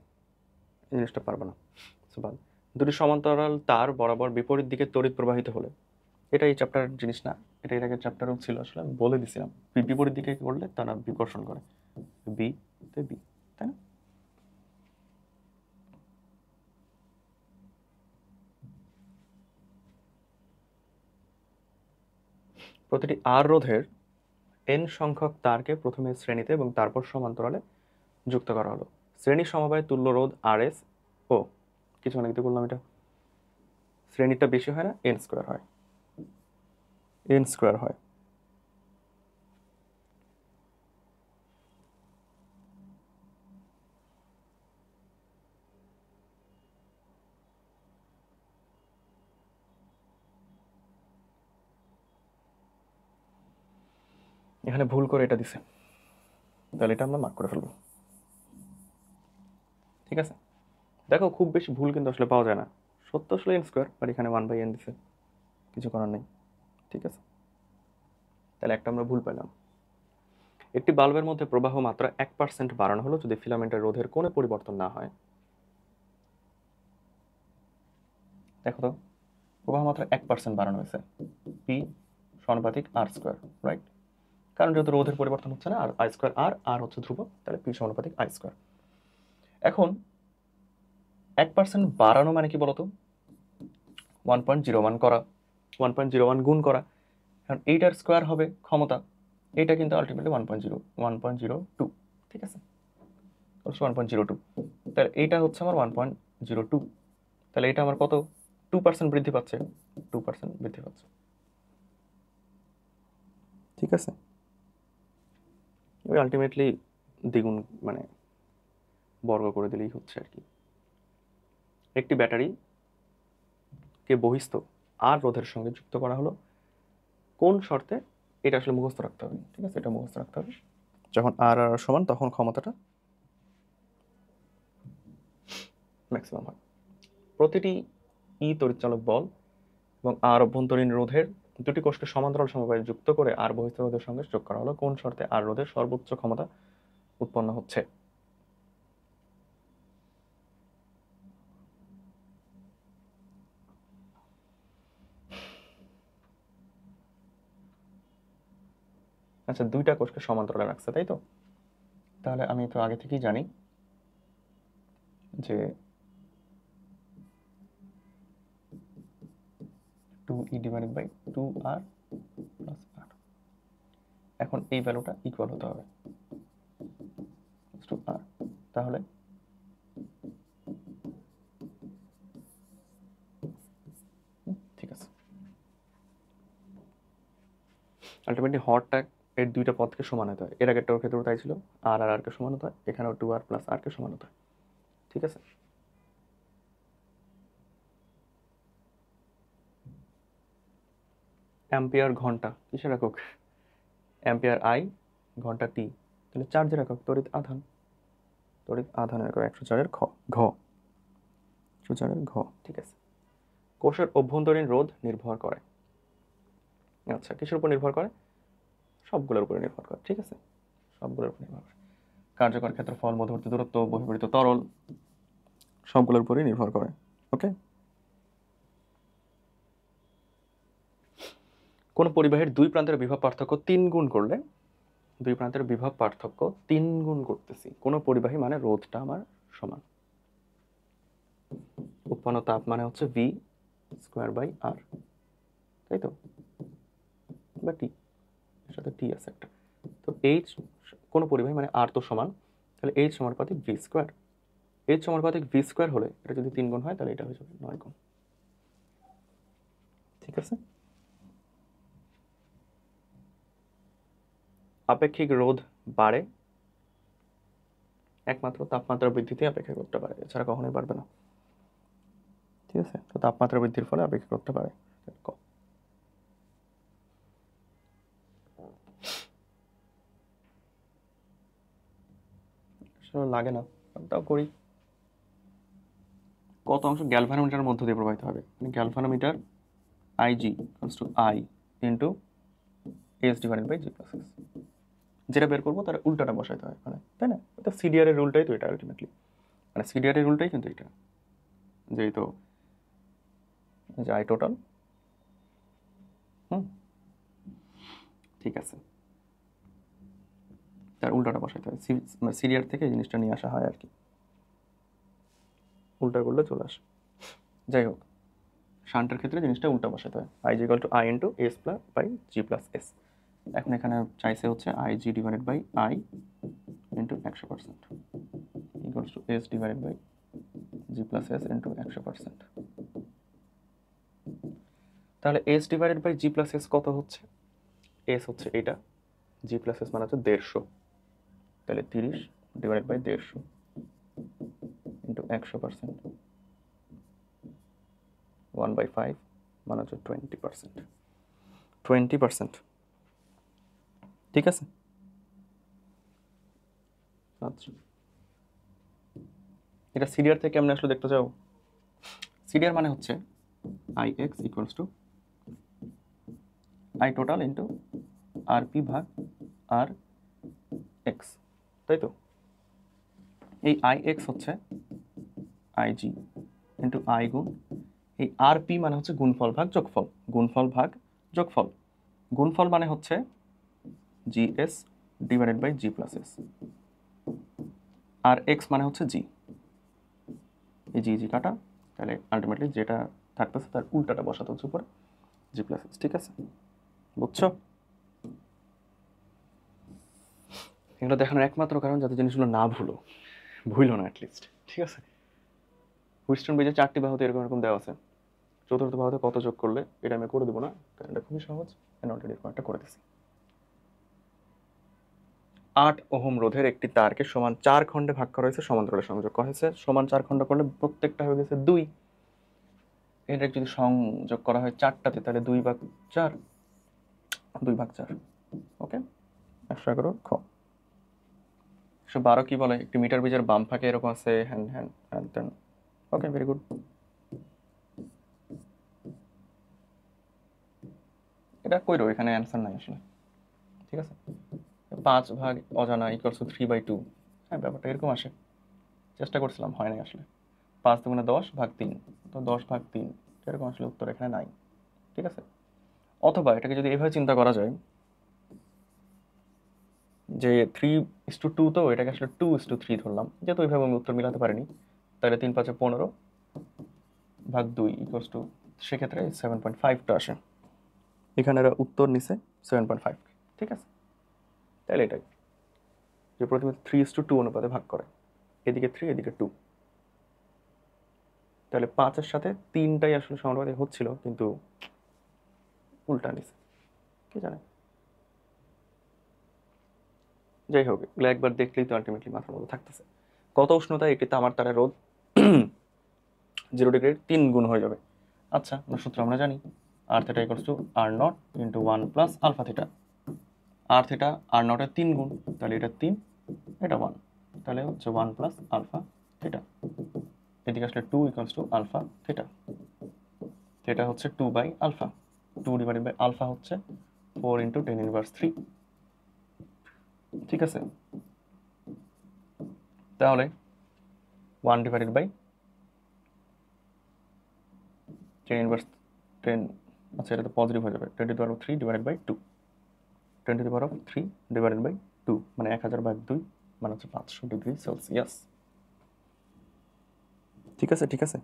এই জিনিসটা পারবো না, দুটি সমান্তরাল তার বরাবর বিপরীত দিকে তড়িৎ প্রবাহিত হলে, এটা এই চ্যাপ্টার জিনিস না, এটা এর আগে চ্যাপ্টারও ছিল, আসলে আমি বলে দিছিলাম বিপরীত দিকে করলে তারা বিকর্ষণ করে, বি তে বি, তাই না? প্রতিটি আর রোধের এন সংখ্যক তারকে প্রথমে শ্রেণীতে এবং তারপর সমান্তরালে যুক্ত করা হলো। শ্রেণী সমবায় তুল্য রোধ আর এস, ও কিছু অনেক করলাম, এটা শ্রেণীটা বেশি হয় না, এন স্কোয়ার হয়, এন স্কোয়ার হয়। এখানে ভুল করে এটা দিছে, তাহলে এটা আমরা মার্ক করে ফেলবো, ঠিক আছে। দেখো খুব বেশি ভুল কিন্তু আসলে পাওয়া যায় না, সত্য আসলে এন স্কোয়ার, আর এখানে 1/n দিছে, কিছু করার নেই, ঠিক আছে। তাহলে একটা আমরা ভুল পেলাম। একটি বাল্বের মধ্যে প্রবাহ মাত্রা 1% বাড়ানো হলো যদি ফিলামেন্টের রোধের কোনো পরিবর্তন না হয়। দেখো তো, প্রবাহ মাত্রা 1% বাড়ানো হয়েছে, পি সমানুপাতিক আর স্কোয়ার, রাইট, কারণ যেহেতু রোধের পরিবর্তন হচ্ছে না, আর আই স্কোয়ার আর আর হচ্ছে ধ্রুবক, তাহলে পি সমানুপাতিক আই স্কোয়ার। এখন 1% বাড়ানো মানে কি বলতো, 1.01 করা, 1.01 গুণ করা, কারণ এইটার স্কোয়ার হবে ক্ষমতা, এটা কিন্তু আলটিমেটলি 1.02, ঠিক আছে, 1.02, তাহলে এইটা হচ্ছে আমার 1.02, তাহলে এটা আমার কত 2% বৃদ্ধি পাচ্ছে, 2% বৃদ্ধি পাচ্ছে, ঠিক আছে। আলটিমেটলি দ্বিগুণ মানে বর্গ করে দিলেই হচ্ছে আর কি। একটি ব্যাটারিকে বহিস্থ আর রোধের সঙ্গে যুক্ত করা হলো কোন শর্তে, এটা আসলে মুখস্থ রাখতে হবে, ঠিক আছে, এটা মুখস্থ রাখতে হবে। যখন আর আর সমান তখন ক্ষমতাটা ম্যাক্সিমাম হয়। প্রতিটি তড়িৎচালক বল এবং আর অভ্যন্তরীণ রোধের দুটি কোষকে সমান্তরাল সমবায়ে যুক্ত করে আর বহিস্থ রোধের সঙ্গে যোগ করা হলো কোন শর্তে আর রোধের সর্বোচ্চ ক্ষমতা উৎপন্ন হচ্ছে। আচ্ছা, দুইটা কোষকে সমান্তরালে রাখছে, তাই তো, তাহলে আমি তো আগে থেকেই জানি যে 2E divided by 2R plus R, এখন এই ভ্যালুটা ইকুয়াল হতে হবে টু R, তাহলে ঠিক আছে। আলটিমেটলি হরটা এর দুইটা পদকে সমান হতে হয়, এর আগেরটার ক্ষেত্রেও তাই ছিল, আর আর আর কে সমান হতে হয়, এখানেও 2R প্লাস R কে সমান হতে হয়, ঠিক আছে। অ্যাম্পিয়ার ঘন্টা কিসের একক, অ্যাম্পিয়ার আই, ঘন্টা টি, তাহলে চার্জের একক তড়িৎ আধান, তড়িৎ আধানের একক 104-এর ঘ, 104-এর ঘ, ঠিক আছে। কোষের অভ্যন্তরীণ রোধ নির্ভর করে, আচ্ছা কিসের উপর নির্ভর করে, সবগুলোর উপরে নির্ভর করে, ঠিক আছে, সবগুলোর উপর নির্ভর করে। কার্যকর ক্ষেত্রফল, মধ্যবর্তী দূরত্ব, বহির্গঠিত তরল, সবগুলোর উপরেই নির্ভর করে, ওকে। কোন পরিবাহীর দুই প্রান্তের বিভব পার্থক্য 3 গুণ করলে, দুই প্রান্তের বিভব পার্থক্য 3 গুণ করতেছি, কোন পরিবাহী মানে রোধটা আমার সমান, উৎপন্ন তাপ মানে হচ্ছে V স্কোয়ার বাই R, তাই তো, বা টি, এর সাথে টি আছে একটা, তো H কোন পরিবাহী মানে R তো সমান, তাহলে H সমানুপাতিক V স্কোয়ার, H সমানুপাতিক V স্কোয়ার হলে এটা যদি 3 গুণ হয় তাহলে এটা হয়ে যাবে 9 গুণ, ঠিক আছে। আপেক্ষিক রোধ বাড়ে একমাত্র তাপমাত্রা বৃদ্ধিতে আপেক্ষিক রোধটা বাড়ে, এছাড়া কখনোই বাড়বে না, ঠিক আছে। তো তাপমাত্রা বৃদ্ধির ফলে আপেক্ষিক রোধটা বাড়ে, লাগে না, তাও করি। কত অংশ গ্যালভানোমিটারের মধ্য দিয়ে প্রবাহিত হবে, মানে galvanometer IG equals to I into S divided by G plus S, যেটা বের করবো তার উল্টাটা বসাইতে হয়, মানে তাই না, এটা সিডিআর এর রুলটাই তো, এটা আলটিমেটলি মানে সিডিআর এর রুলটাই কিন্তু এটা, যেই তো যে I টোটাল, ঠিক আছে, তার উল্টাটা বসাইতে হয়, সিডিআর থেকে এই জিনিসটা নিয়ে আসা হয় আর কি, উল্টা করলে চলে আসে। যাই হোক, শান্টের ক্ষেত্রে জিনিসটা উল্টা বসাতে হয়, I equal to I into S plus by G plus S, এখন এখানে চাইছে হচ্ছে IG divided by I into 100% equals to S divided by G plus S into 100%, তাহলে S divided by G plus S কত হচ্ছে, S হচ্ছে এটা, G প্লাস S মানে হচ্ছে 150, তাহলে 30 ডিভাইডেড বাই 150 ইন্টু 100%, 1/5 মানে হচ্ছে 20%, 20%, ঠিক আছে। আচ্ছা, এটা সিডিআর থেকে কেমন আসলে দেখতে চাও, সিডিআর মানে হচ্ছে IX equals to I total into RP ভাগ RX, তাই তো, এই IX হচ্ছে IG ইন্টু I গুণ এই RP মানে হচ্ছে গুণফল ভাগ যোগফল, গুণফল ভাগ যোগফল, গুণফল মানে হচ্ছে GS divided by G plus S, আর X মানে হচ্ছে G, এই জি কাটা, তাহলে আলটিমেটলি যেটা থাকতেছে, তার উল্টাটা বসাতে হচ্ছে উপরে জি প্লাস এস। ঠিক আছে, বুঝছো? এগুলো দেখানোর একমাত্র কারণ যাতে জিনিসগুলো না ভুলো না অ্যাটলিস্ট। ঠিক আছে, হুইস্টন ব্রিজে 4টি বাহুতে এরকম এরকম দেওয়া আছে। চতুর্থ বাহুতে কত যোগ করলে, এটা আমি করে দেবো না কারণ এটা খুবই সহজ, অলরেডি এরকম একটা করে দিচ্ছি। 8 ওহম রোধের একটি তারকে সমান 4 খণ্ডে ভাগ করা হয়েছে, সমান্তরালে সংযোগ করা হয়েছে। সমান 4 খণ্ড করলে প্রত্যেকটা হয়ে গেছে 2। এটা যদি সংযোগ করা হয় 4টাতে, তাহলে 2/4, 2/4। ওকে, 111 খ। 112 কি বলে? একটি মিটার বীজের বাম ফাঁকে এরকম আছে হ্যান হ্যান হ্যান ত্যান। ওকে, ভেরি গুড। এটা কইরো, এখানে অ্যান্সার নাই আসলে। ঠিক আছে, 5 ভাগ অজানা ইকুয়ালস টু 3/2। হ্যাঁ, ব্যাপারটা এরকম আসে। চেষ্টা করছিলাম, হয় নাই আসলে। 5 দুগুণে 10 ভাগ 3, তো 10/3 এরকম আসলে উত্তর এখানে নাই। ঠিক আছে, অথবা এটাকে যদি এভাবে চিন্তা করা যায় যে 3:2, তো এটাকে আসলে 2:3 ধরলাম, যেহেতু ওইভাবে আমি উত্তর মিলাতে পারিনি, তাহলে 3 5 15 ভাগ 2 ইকুয়ালস টু, সেক্ষেত্রে 7.5টা আসে। এখানে এরা উত্তর নিছে 7.5। ঠিক আছে, তাহলে এটাই যে প্রথমে 3:2 অনুপাতে ভাগ করে, এদিকে 3 এদিকে 2, তাহলে 5-এর সাথে 3টাই আসলে সমানুপাতিক হচ্ছিল, কিন্তু উল্টা নিছে, কে জানে। যাই হোক, এগুলো একবার দেখলেই তো আলটিমেটলি মাথার মধ্যে থাকতেছে। কত উষ্ণতায় একটি তামার তারের রোধ 0 ডিগ্রির 3 গুণ হয়ে যাবে? আচ্ছা, সূত্র আমরা জানি, R theta equals to R naught into 1 plus alpha theta. R theta R নটের 3 গুণ, তাহলে এটা 3, এটা 1, তাহলে হচ্ছে 1 প্লাস আলফা থিটা। এদিকে আসলে 2 equals to alpha theta. Theta হচ্ছে 2/α, 2 ডিভাইডেড বাই আলফা হচ্ছে 4 ইন্টু 10⁻³ ঠিক আছে, তাহলে 1 ডিভাইডেড বাই 10⁻10, আচ্ছা এটা তো পজিটিভ হয়ে যাবে, 10⁻³ ডিভাইডেড বাই 2, 10⁻³ ডিভাইডেড বাই 2 মানে 1000/2 মানে হচ্ছে 500 ডিগ্রি সেলসিয়াস। ঠিক আছে, ঠিক আছে।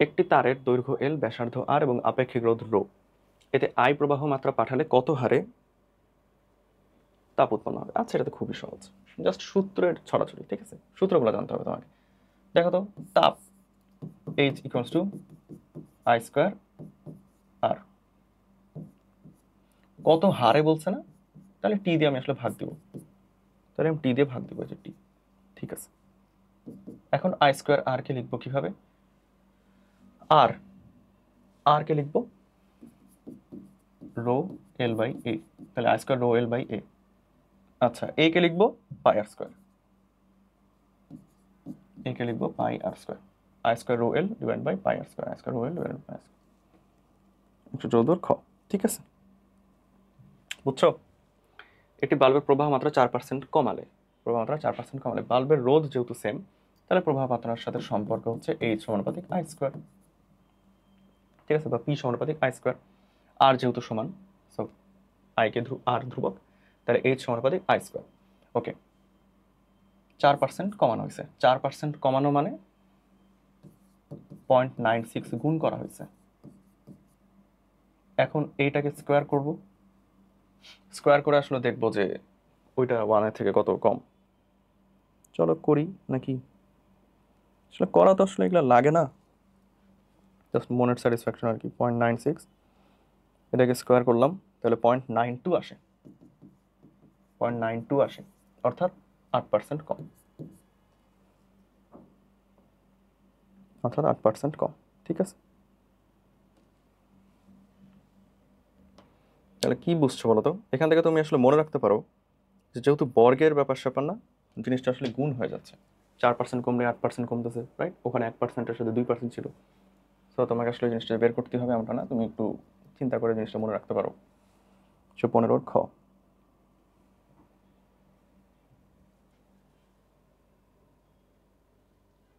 একটি তারের দৈর্ঘ্য L, ব্যাসার্ধ R এবং আপেক্ষিক রোধ ρ, এতে I প্রবাহ মাত্রা পাঠালে কত হারে তাপ উৎপন্ন হবে? আচ্ছা, এটা তো খুবই সহজ, জাস্ট সূত্রের ছড়াছড়ি। ঠিক আছে, সূত্রগুলো জানতে হবে তোমাকে। দেখো তো, তাপ H equals two I² R, কত হারে বলছে না, তাহলে টি দিয়ে আমি আসলে ভাগ দিব, তাহলে আমি টি দিয়ে ভাগ দিব, যে টি। ঠিক আছে, এখন I² R কে লিখবো কিভাবে? আর আর কে লিখবো রো L বাই এ, তাহলে I² রো L বাই এ। আচ্ছা, এ কে লিখবো পাই R², এ কে লিখবো pi R², I² rho L divide by pi R², I² rho L divide by pi R²। 114 খ। ঠিক আছে, বুঝছো? একটি বাল্বের প্রবাহ মাত্রা 4% কমালে, বাল্বের রোধ যেহেতু সেম, তাহলে প্রবাহ মাত্রার সাথে সম্পর্ক হচ্ছে H সমানুপাতিক I²। ঠিক আছে, বা P সমানুপাতিক I²। আর যেহেতু সমান, সো I কে আর ধ্রুবক, তাহলে H সমানুপাতিক I²। ওকে, 4% কমানো হয়েছে, 4% কমানো মানে 0.96 গুণ করা হয়েছে। এখন এইটাকে স্কোয়ার করব, স্কোয়ার করে আসলে দেখবো যে ওইটা 1-এর থেকে কত কম। চলো করি নাকি? আসলে করা তো আসলে এগুলো লাগে না, জাস্ট মনের স্যাটিসফ্যাকশন আর কি। 0.96, এটাকে স্কোয়ার করলাম, তাহলে 0.92 আসে, 0.92 আসে, অর্থাৎ 8% কম, অর্থাৎ 8% কম। ঠিক আছে, তাহলে কি বুঝছো বলো তো? এখান থেকে তুমি আসলে মনে রাখতে পারো যে যেহেতু বর্গের ব্যাপার স্যাপার না, জিনিসটা আসলে গুণ হয়ে যাচ্ছে। 4% কমলে 8% কমতেছে, রাইট? ওখানে 1%-এর সাথে 2% ছিল। সো তোমাকে আসলে জিনিসটা বের করতে হবে এমনটা না, তুমি একটু চিন্তা করে জিনিসটা মনে রাখতে পারো। 15 খ।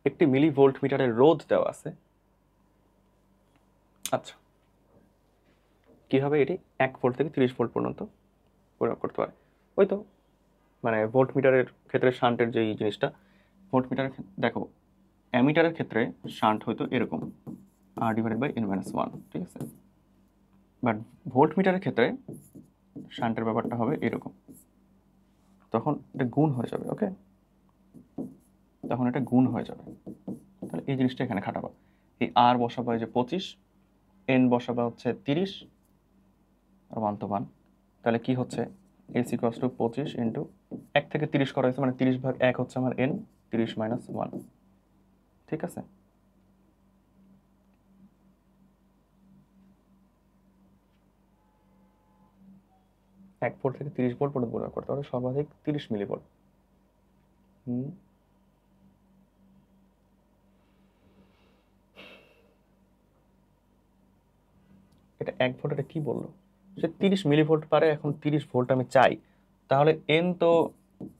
একটি মিলি ভোল্ট মিটারের রোধ দেওয়া আছে। আচ্ছা, কিভাবে এটি 1 ভোল্ট থেকে 30 ভোল্ট পর্যন্ত পরিমাপ করতে পারে? ওই তো, মানে ভোল্ট মিটারের ক্ষেত্রে শান্টের যেই জিনিসটা, ভোল্টমিটারের দেখো অ্যামিটারের ক্ষেত্রে শান্ট হয়তো এরকম R/n-1, ঠিক আছে, বাট ভোল্টমিটারের ক্ষেত্রে শান্টের ব্যাপারটা হবে এরকম, তখন এটা গুণ হয়ে যাবে। ওকে, তখন এটা গুণ হয়ে যাবে। তাহলে এই জিনিসটা এখানে খাটাবো, এই আর বসাবো যে 25, এন বসাবো হচ্ছে 30 আর 1 তো 1। তাহলে কি হচ্ছে S = 25 ইন্টু 1 থেকে 30 করা হয়েছে, মানে 30/1 হচ্ছে আমার n, 30 - 1, ঠিক আছে। এক ভোল্ট থেকে 30 ভোল্ট পর্যন্ত ব্যবহার করতে পারে, সর্বাধিক 30 মিলিভোল্ট। এটা 1 ভোল্ট, এটা কি বললো সে 30 মিলিভোল্ট পারে, এখন 30 ভোল্ট আমি চাই, তাহলে n তো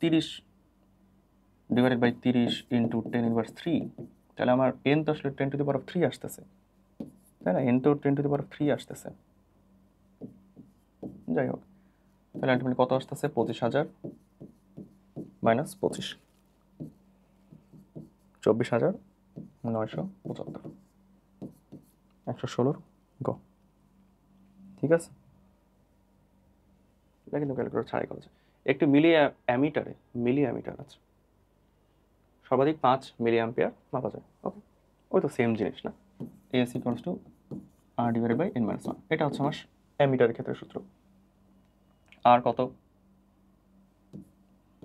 30/30 ইন্টু 10⁻³ তাহলে আমার n তো আসলে 10⁻³ আসতেছে, তাই না, n তো 10⁻³ আসতেছে। যাই হোক, তাহলে আলটিমেটলি কত আসতেছে, 25,000 মাইনাস 25, 24,975, 116 গ, ঠিক আছে। এটা কিন্তু ক্যালকুলেটর ছাড়াই করা যায়। একটি মিলি অ্যামিটার আছে, সর্বাধিক 5 মিলি অ্যাম্পিয়ার মাপা যায়। ওকে, ওই তো সেম জিনিস না, S = R/n-1, এটা হচ্ছে আমার অ্যামিটারের ক্ষেত্রে সূত্র। আর কত,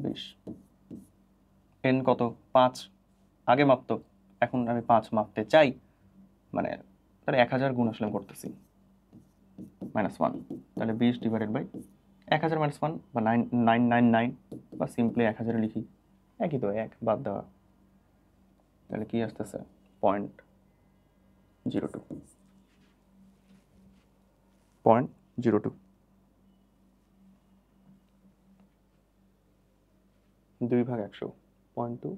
20, n কত, 5, আগে মাপতো, এখন আমি 5 মাপতে চাই, মানে তাহলে 1000 গুণ আসলে করতেছি -1, তাহলে 20/1000 - 1 বা 999 বা সিম্পলি 1000 লিখি, একই তো, এক বাদ দেওয়া, তাহলে কি আসতেছে 0.02, 0.02, 2/100, 0.2,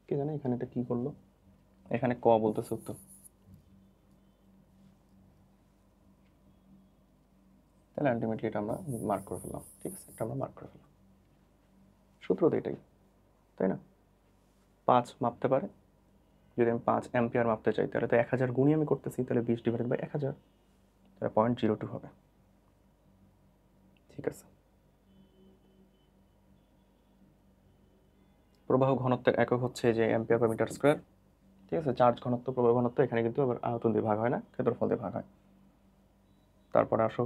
কে জানে এখানে এটা কি করলো, এখানে ক বলতেছে উত্তর, তাহলে আলটিমেটলি এটা আমরা মার্ক করে ফেললাম, ঠিক আছে, এটা আমরা মার্ক করে ফেললাম। সূত্র তো এটাই, তাই না, 5 মাপতে পারে, যদি আমি 5 অ্যাম্পিয়ার মাপতে চাই তাহলে তো 1000 গুণই আমি করতেছি, তাহলে 20/1000, তাহলে 0.02 হবে, ঠিক আছে। প্রবাহ ঘনত্বের একক হচ্ছে যে অ্যাম্পিয়ার পার মিটার স্কোয়ার, ঠিক আছে। চার্জ ঘনত্ব, প্রবাহ ঘনত্ব, এখানে কিন্তু আবার আয়তন দিয়ে ভাগ হয় না, ক্ষেত্রফল দিয়ে ভাগ হয়। তারপরে আসো,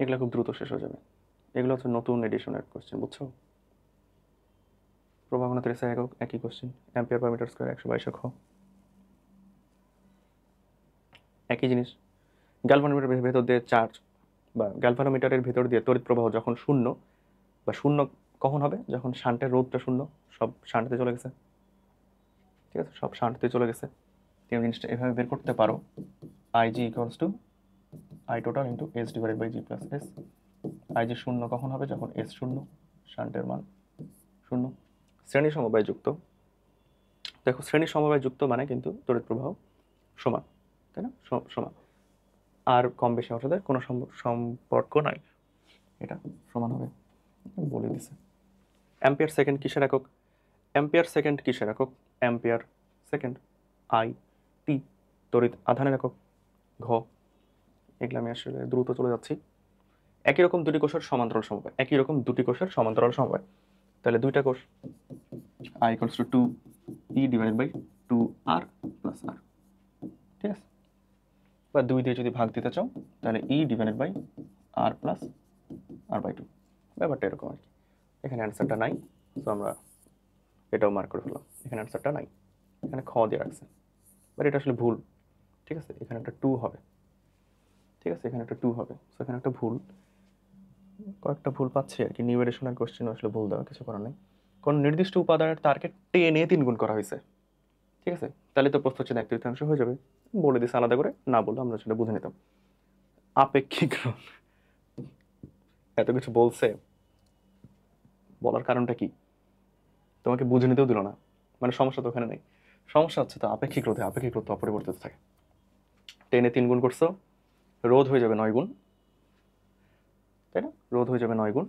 এগুলো খুব দ্রুত শেষ হয়ে যাবে, এগুলো হচ্ছে নতুন এডিশনের কোশ্চেন, বুঝছো। প্রবাহ ঘনত্বের এসআই একক একই question, ampere per metre square 122 খ, একই জিনিস। গ্যালভানোমিটারের ভেতর দিয়ে চার্জ বা গ্যালভানোমিটারের ভেতর দিয়ে তড়িৎ প্রবাহ যখন শূন্য, বা শূন্য কখন হবে, যখন শান্টের রোধটা শূন্য, সব শান্টতে চলে গেছে, ঠিক আছে, সব শান্টতে চলে গেছে। তুমি জিনিসটা এভাবে বের করতে পারো, IG = I total into S/G+S। IG শূন্য কখন হবে, যখন S শূন্য, শান্টের মান শূন্য। শ্রেণী সমবায় যুক্ত, দেখো শ্রেণী সমবায় যুক্ত মানে কিন্তু তড়িৎ প্রবাহ সমান, তাই না, সমান, আর কম বেশি অর্থাৎ কোনো সম্পর্ক নাই, এটা সমান হবে, বলে দিছে। অ্যাম্পিয়ার সেকেন্ড কিসের একক, অ্যাম্পিয়ার সেকেন্ড কিসের একক, অ্যাম্পিয়ার সেকেন্ড, IT তড়িৎ আধানের একক, ঘ। এগুলো আমি আসলে দ্রুত চলে যাচ্ছি। একই রকম দুটি কোষের সমান্তরাল সমবায়, একই রকম দুটি কোষের সমান্তরাল সমবায়, তাহলে দুইটা কোষ, I = 2E/2R + R, ঠিক আছে, বা 2 দিয়ে যদি ভাগ দিতে চাও তাহলে E/R + R/2, ব্যাপারটা এরকম আর কি। এখানে অ্যান্সারটা নাই, তো আমরা এটাও মার্ক করে ফেললাম, এখানে অ্যান্সারটা নাই, এখানে খ দিয়ে রাখছে, বাট এটা আসলে ভুল, ঠিক আছে, এখানে একটা 2 হবে, ঠিক আছে, এখানে একটা 2 হবে, সো এখানে একটা ভুল, কয়েকটা ভুল পাচ্ছি আর কি, নিউমেরেশনের কোশ্চেন আসলে ভুল দেওয়া, কিছু করার নেই। কোন নির্দিষ্ট উপাদানের তারকে টেনে 3 গুণ করা হয়েছে, ঠিক আছে, তাহলে তো প্রস্থচ্ছেদ 1/3 হয়ে যাবে, বলে দিছে আলাদা করে, না বললে আমরা সেটা বুঝে নিতাম। আপেক্ষিক রোধ, এত কিছু বলছে, বলার কারণটা কি, তোমাকে বুঝে নিতেও দিল না, মানে সমস্যা তো ওখানে নেই, সমস্যা হচ্ছে তো আপেক্ষিক রোধ তো অপরিবর্তিত থাকে। 10 3 গুণ করছো, রোধ হয়ে যাবে 9 গুণ, তাই না? রোধ হয়ে যাবে 9 গুণ।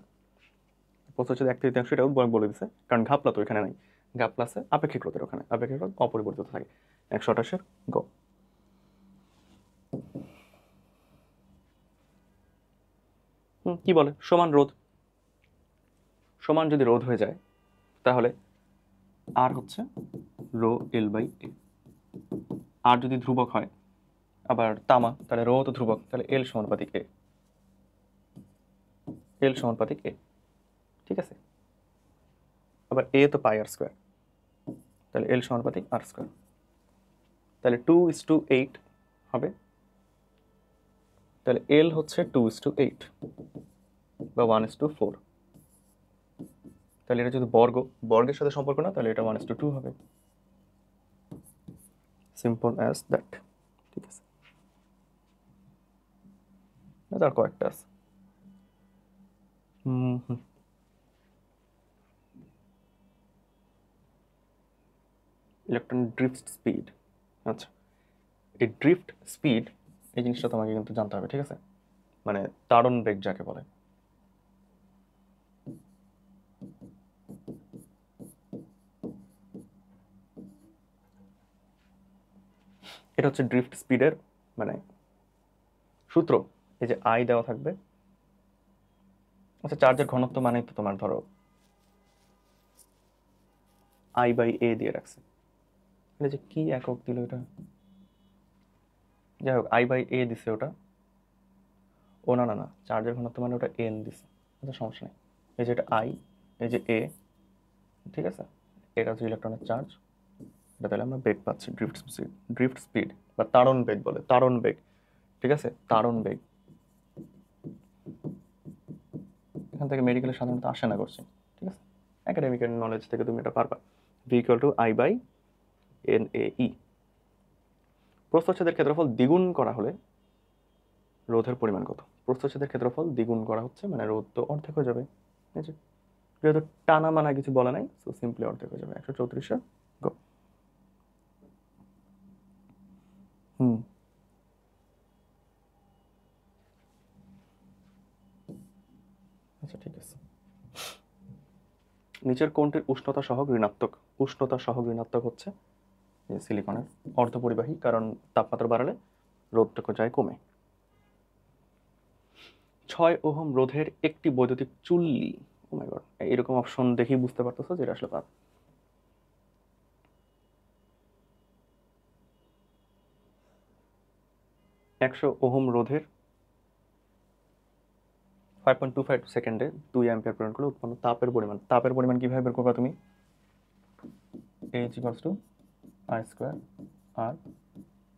প্রস্থচ্ছেদ 1/3, এটাও বলে দিছে, কারণ ঘাপলা তো এখানে নাই। ঘাপলা আছে আপেক্ষিক রোধের ওখানে, আপেক্ষিক রোধ অপরিবর্তিত থাকে। 128 গ। কি বলে? সমান রোধ, সমান যদি রোধ হয়ে যায় তাহলে আর হচ্ছে রো এল বাই এ। আর যদি ধ্রুবক হয়, আবার তামা, তাহলে রো তো ধ্রুবক, তাহলে এল সমানুপাতিক এ, এল সমানুপাতিক এ, ঠিক আছে? আবার এ তো পাই আর স্কোয়ার, তাহলে এল সমানুপাতিক আর স্কোয়ার, তাহলে 2:8 হবে। তাহলে এল হচ্ছে 2:8 বা 1:4। তাহলে এটা যদি বর্গের সাথে সম্পর্ক না, তাহলে এটা 1:2 হবে। সিম্পল অ্যাজ দ্যাট, ঠিক আছে? তার কয়েকটা আছে। ইলেকট্রন ড্রিফট স্পিড, আচ্ছা, এই ড্রিফট স্পিড এই জিনিসটা তোমাকে কিন্তু জানতে হবে, ঠিক আছে? মানে তাড়ন বেগ যাকে বলে। এটা হচ্ছে ড্রিফট স্পিডের মানে সূত্র। এই যে আই দেওয়া থাকবে, আচ্ছা চার্জের ঘনত্ব মানে তো তোমার ধরো আই বাই এ দিয়ে রাখছে, এটা যে কি একক দিল এটা, যাই হোক আই বাই এ দিছে ওটা। ও না না না, চার্জের ঘনত্ব মানে ওটা এন দিছে, আচ্ছা সমস্যা নেই। এই যে এটা আই, এই যে এ, ঠিক আছে? এটা হচ্ছে ইলেকট্রনের চার্জ, এটা তাহলে আমরা বেগ পাচ্ছি, ড্রিফট স্পিড বা তাড়ন বেগ বলে, তাড়ন বেগ, ঠিক আছে? তাড়ন বেগ এখান থেকে মেডিকেলে সাধারণত আসে না করছি, ঠিক আছে? একাডেমিক নলেজ থেকে তুমি এটা পারবা। V equal to I by N A E. প্রস্থচ্ছেদের ক্ষেত্রফল দ্বিগুণ করা হলে রোধের পরিমাণ কত? প্রস্থচ্ছেদের ক্ষেত্রফল দ্বিগুণ করা হচ্ছে মানে রোধ তো অর্ধেক হয়ে যাবে, ঠিক আছে? যেহেতু টানা মানা কিছু বলা নাই, সো সিম্পলি অর্ধেক হয়ে যাবে। 134 গো। আচ্ছা ঠিক আছে। নিচের কোনটির উষ্ণতা সহগ ঋণাত্মক? উষ্ণতা সহগ ঋণাত্মক হচ্ছে সিলিকনের অর্ধপরিবাহী, কারণ তাপমাত্রা বাড়ালে রোধটুকু যায় কমে। 6 ওহম রোধের একটি বৈদ্যুতিক চুল্লি, ও মাই গড, এরকম অপশন দেখেই বুঝতে পারতেছো যেটা আসলে পার। 100 ওহম রোধের 5.25 সেকেন্ডে 2 অ্যাম্পিয়ার প্রেরণ করলে উৎপন্ন তাপের পরিমাণ কিভাবে বের করবা তুমি? H equals to I square R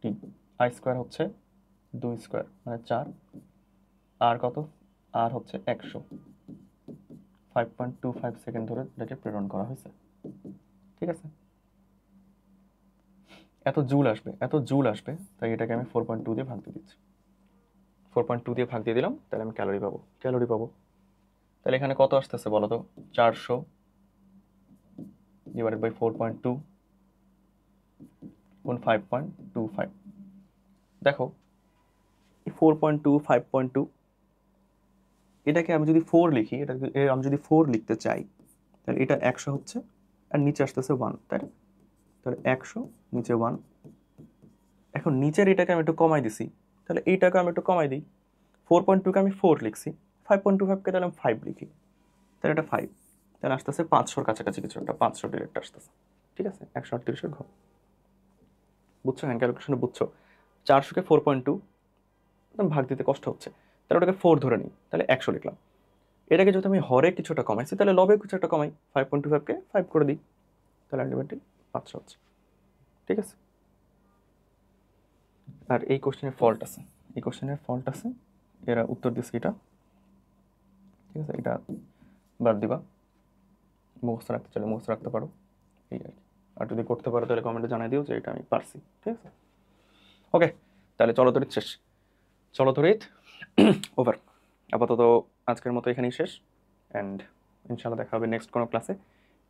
T. I square হচ্ছে 2 স্কোয়ার মানে 4, আর কত? আর হচ্ছে 100, 5.25 সেকেন্ড ধরে এটাকে প্রেরণ করা হয়েছে, ঠিক আছে? এত জুল আসবে, তাই এটাকে আমি 4.2 দিয়ে ভাগ দিয়ে দিচ্ছি। 4.2 দিয়ে ভাগ দিয়ে দিলাম, তাহলে আমি ক্যালোরি পাবো। তাহলে এখানে কত আসতেছে বলো তো? 400 ডিভাইডেড বাই 4.2 গুণ 5.25। দেখো এই 4.2 5.2, এটাকে আমি যদি 4 লিখি, আমি যদি 4 লিখতে চাই, তাহলে এটা 100 হচ্ছে, আর নিচে আসতেছে 1, তাই না? তাহলে 100 নিচে 1। এখন নিচের এটাকে আমি একটু কমাই দিছি, তাহলে এইটাকে আমি একটু কমাই দিই। 4.2কে আমি 4 লিখছি, 5.25কে তাহলে আমি 5 লিখি, তাহলে এটা 5, তাহলে আসতেছে 500-র কাছাকাছি কিছু একটা, 500 ডিরেক্ট আসতেছে, ঠিক আছে? 138 ঘর। বুঝছো? হ্যান্ড ক্যালকুলেশনে বুঝছো? 400কে 4.2 ভাগ দিতে কষ্ট হচ্ছে, তাহলে ওটাকে 4 ধরে নিই, তাহলে 100 লিখলাম। এটাকে যদি আমি হরে কিছুটা কমাইছি, তাহলে লবে কিছু একটা কমাই, 5.25কে 5 করে দিই, তাহলে আলটিমেটলি 500 হচ্ছে, ঠিক আছে? আর এই কোশ্চেনের ফল্ট আছে, এরা উত্তর দিচ্ছে এটা, ঠিক আছে? এটা বাদ দিবা, মুখস্থ রাখতে চাইলে মুখস্থ রাখতে পারো, এই আর কি। আর যদি করতে পারো তাহলে কমেন্টে জানাই দিও যে এটা আমি পারছি, ঠিক আছে? ওকে, তাহলে চলতরিৎ শেষ, চলতরিৎ ওভার। আপাতত আজকের মতো এখানেই শেষ, অ্যান্ড ইনশাআল্লাহ দেখা হবে নেক্সট কোনো ক্লাসে।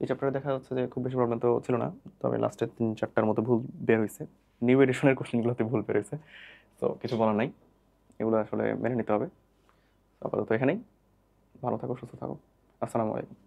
এই চ্যাপ্টারে দেখা যাচ্ছে যে খুব বেশি প্রবলেম তো ছিল না, তবে লাস্টের 3-4টার মতো ভুল বের হয়েছে। নিউ এডিশনের কোশ্চেনগুলোতে ভুল বের হয়েছে, তো কিছু বলার নাই, এগুলো আসলে মেনে নিতে হবে। আপাতত এখানেই, ভালো থাকো, সুস্থ থাকো, আসসালামু আলাইকুম।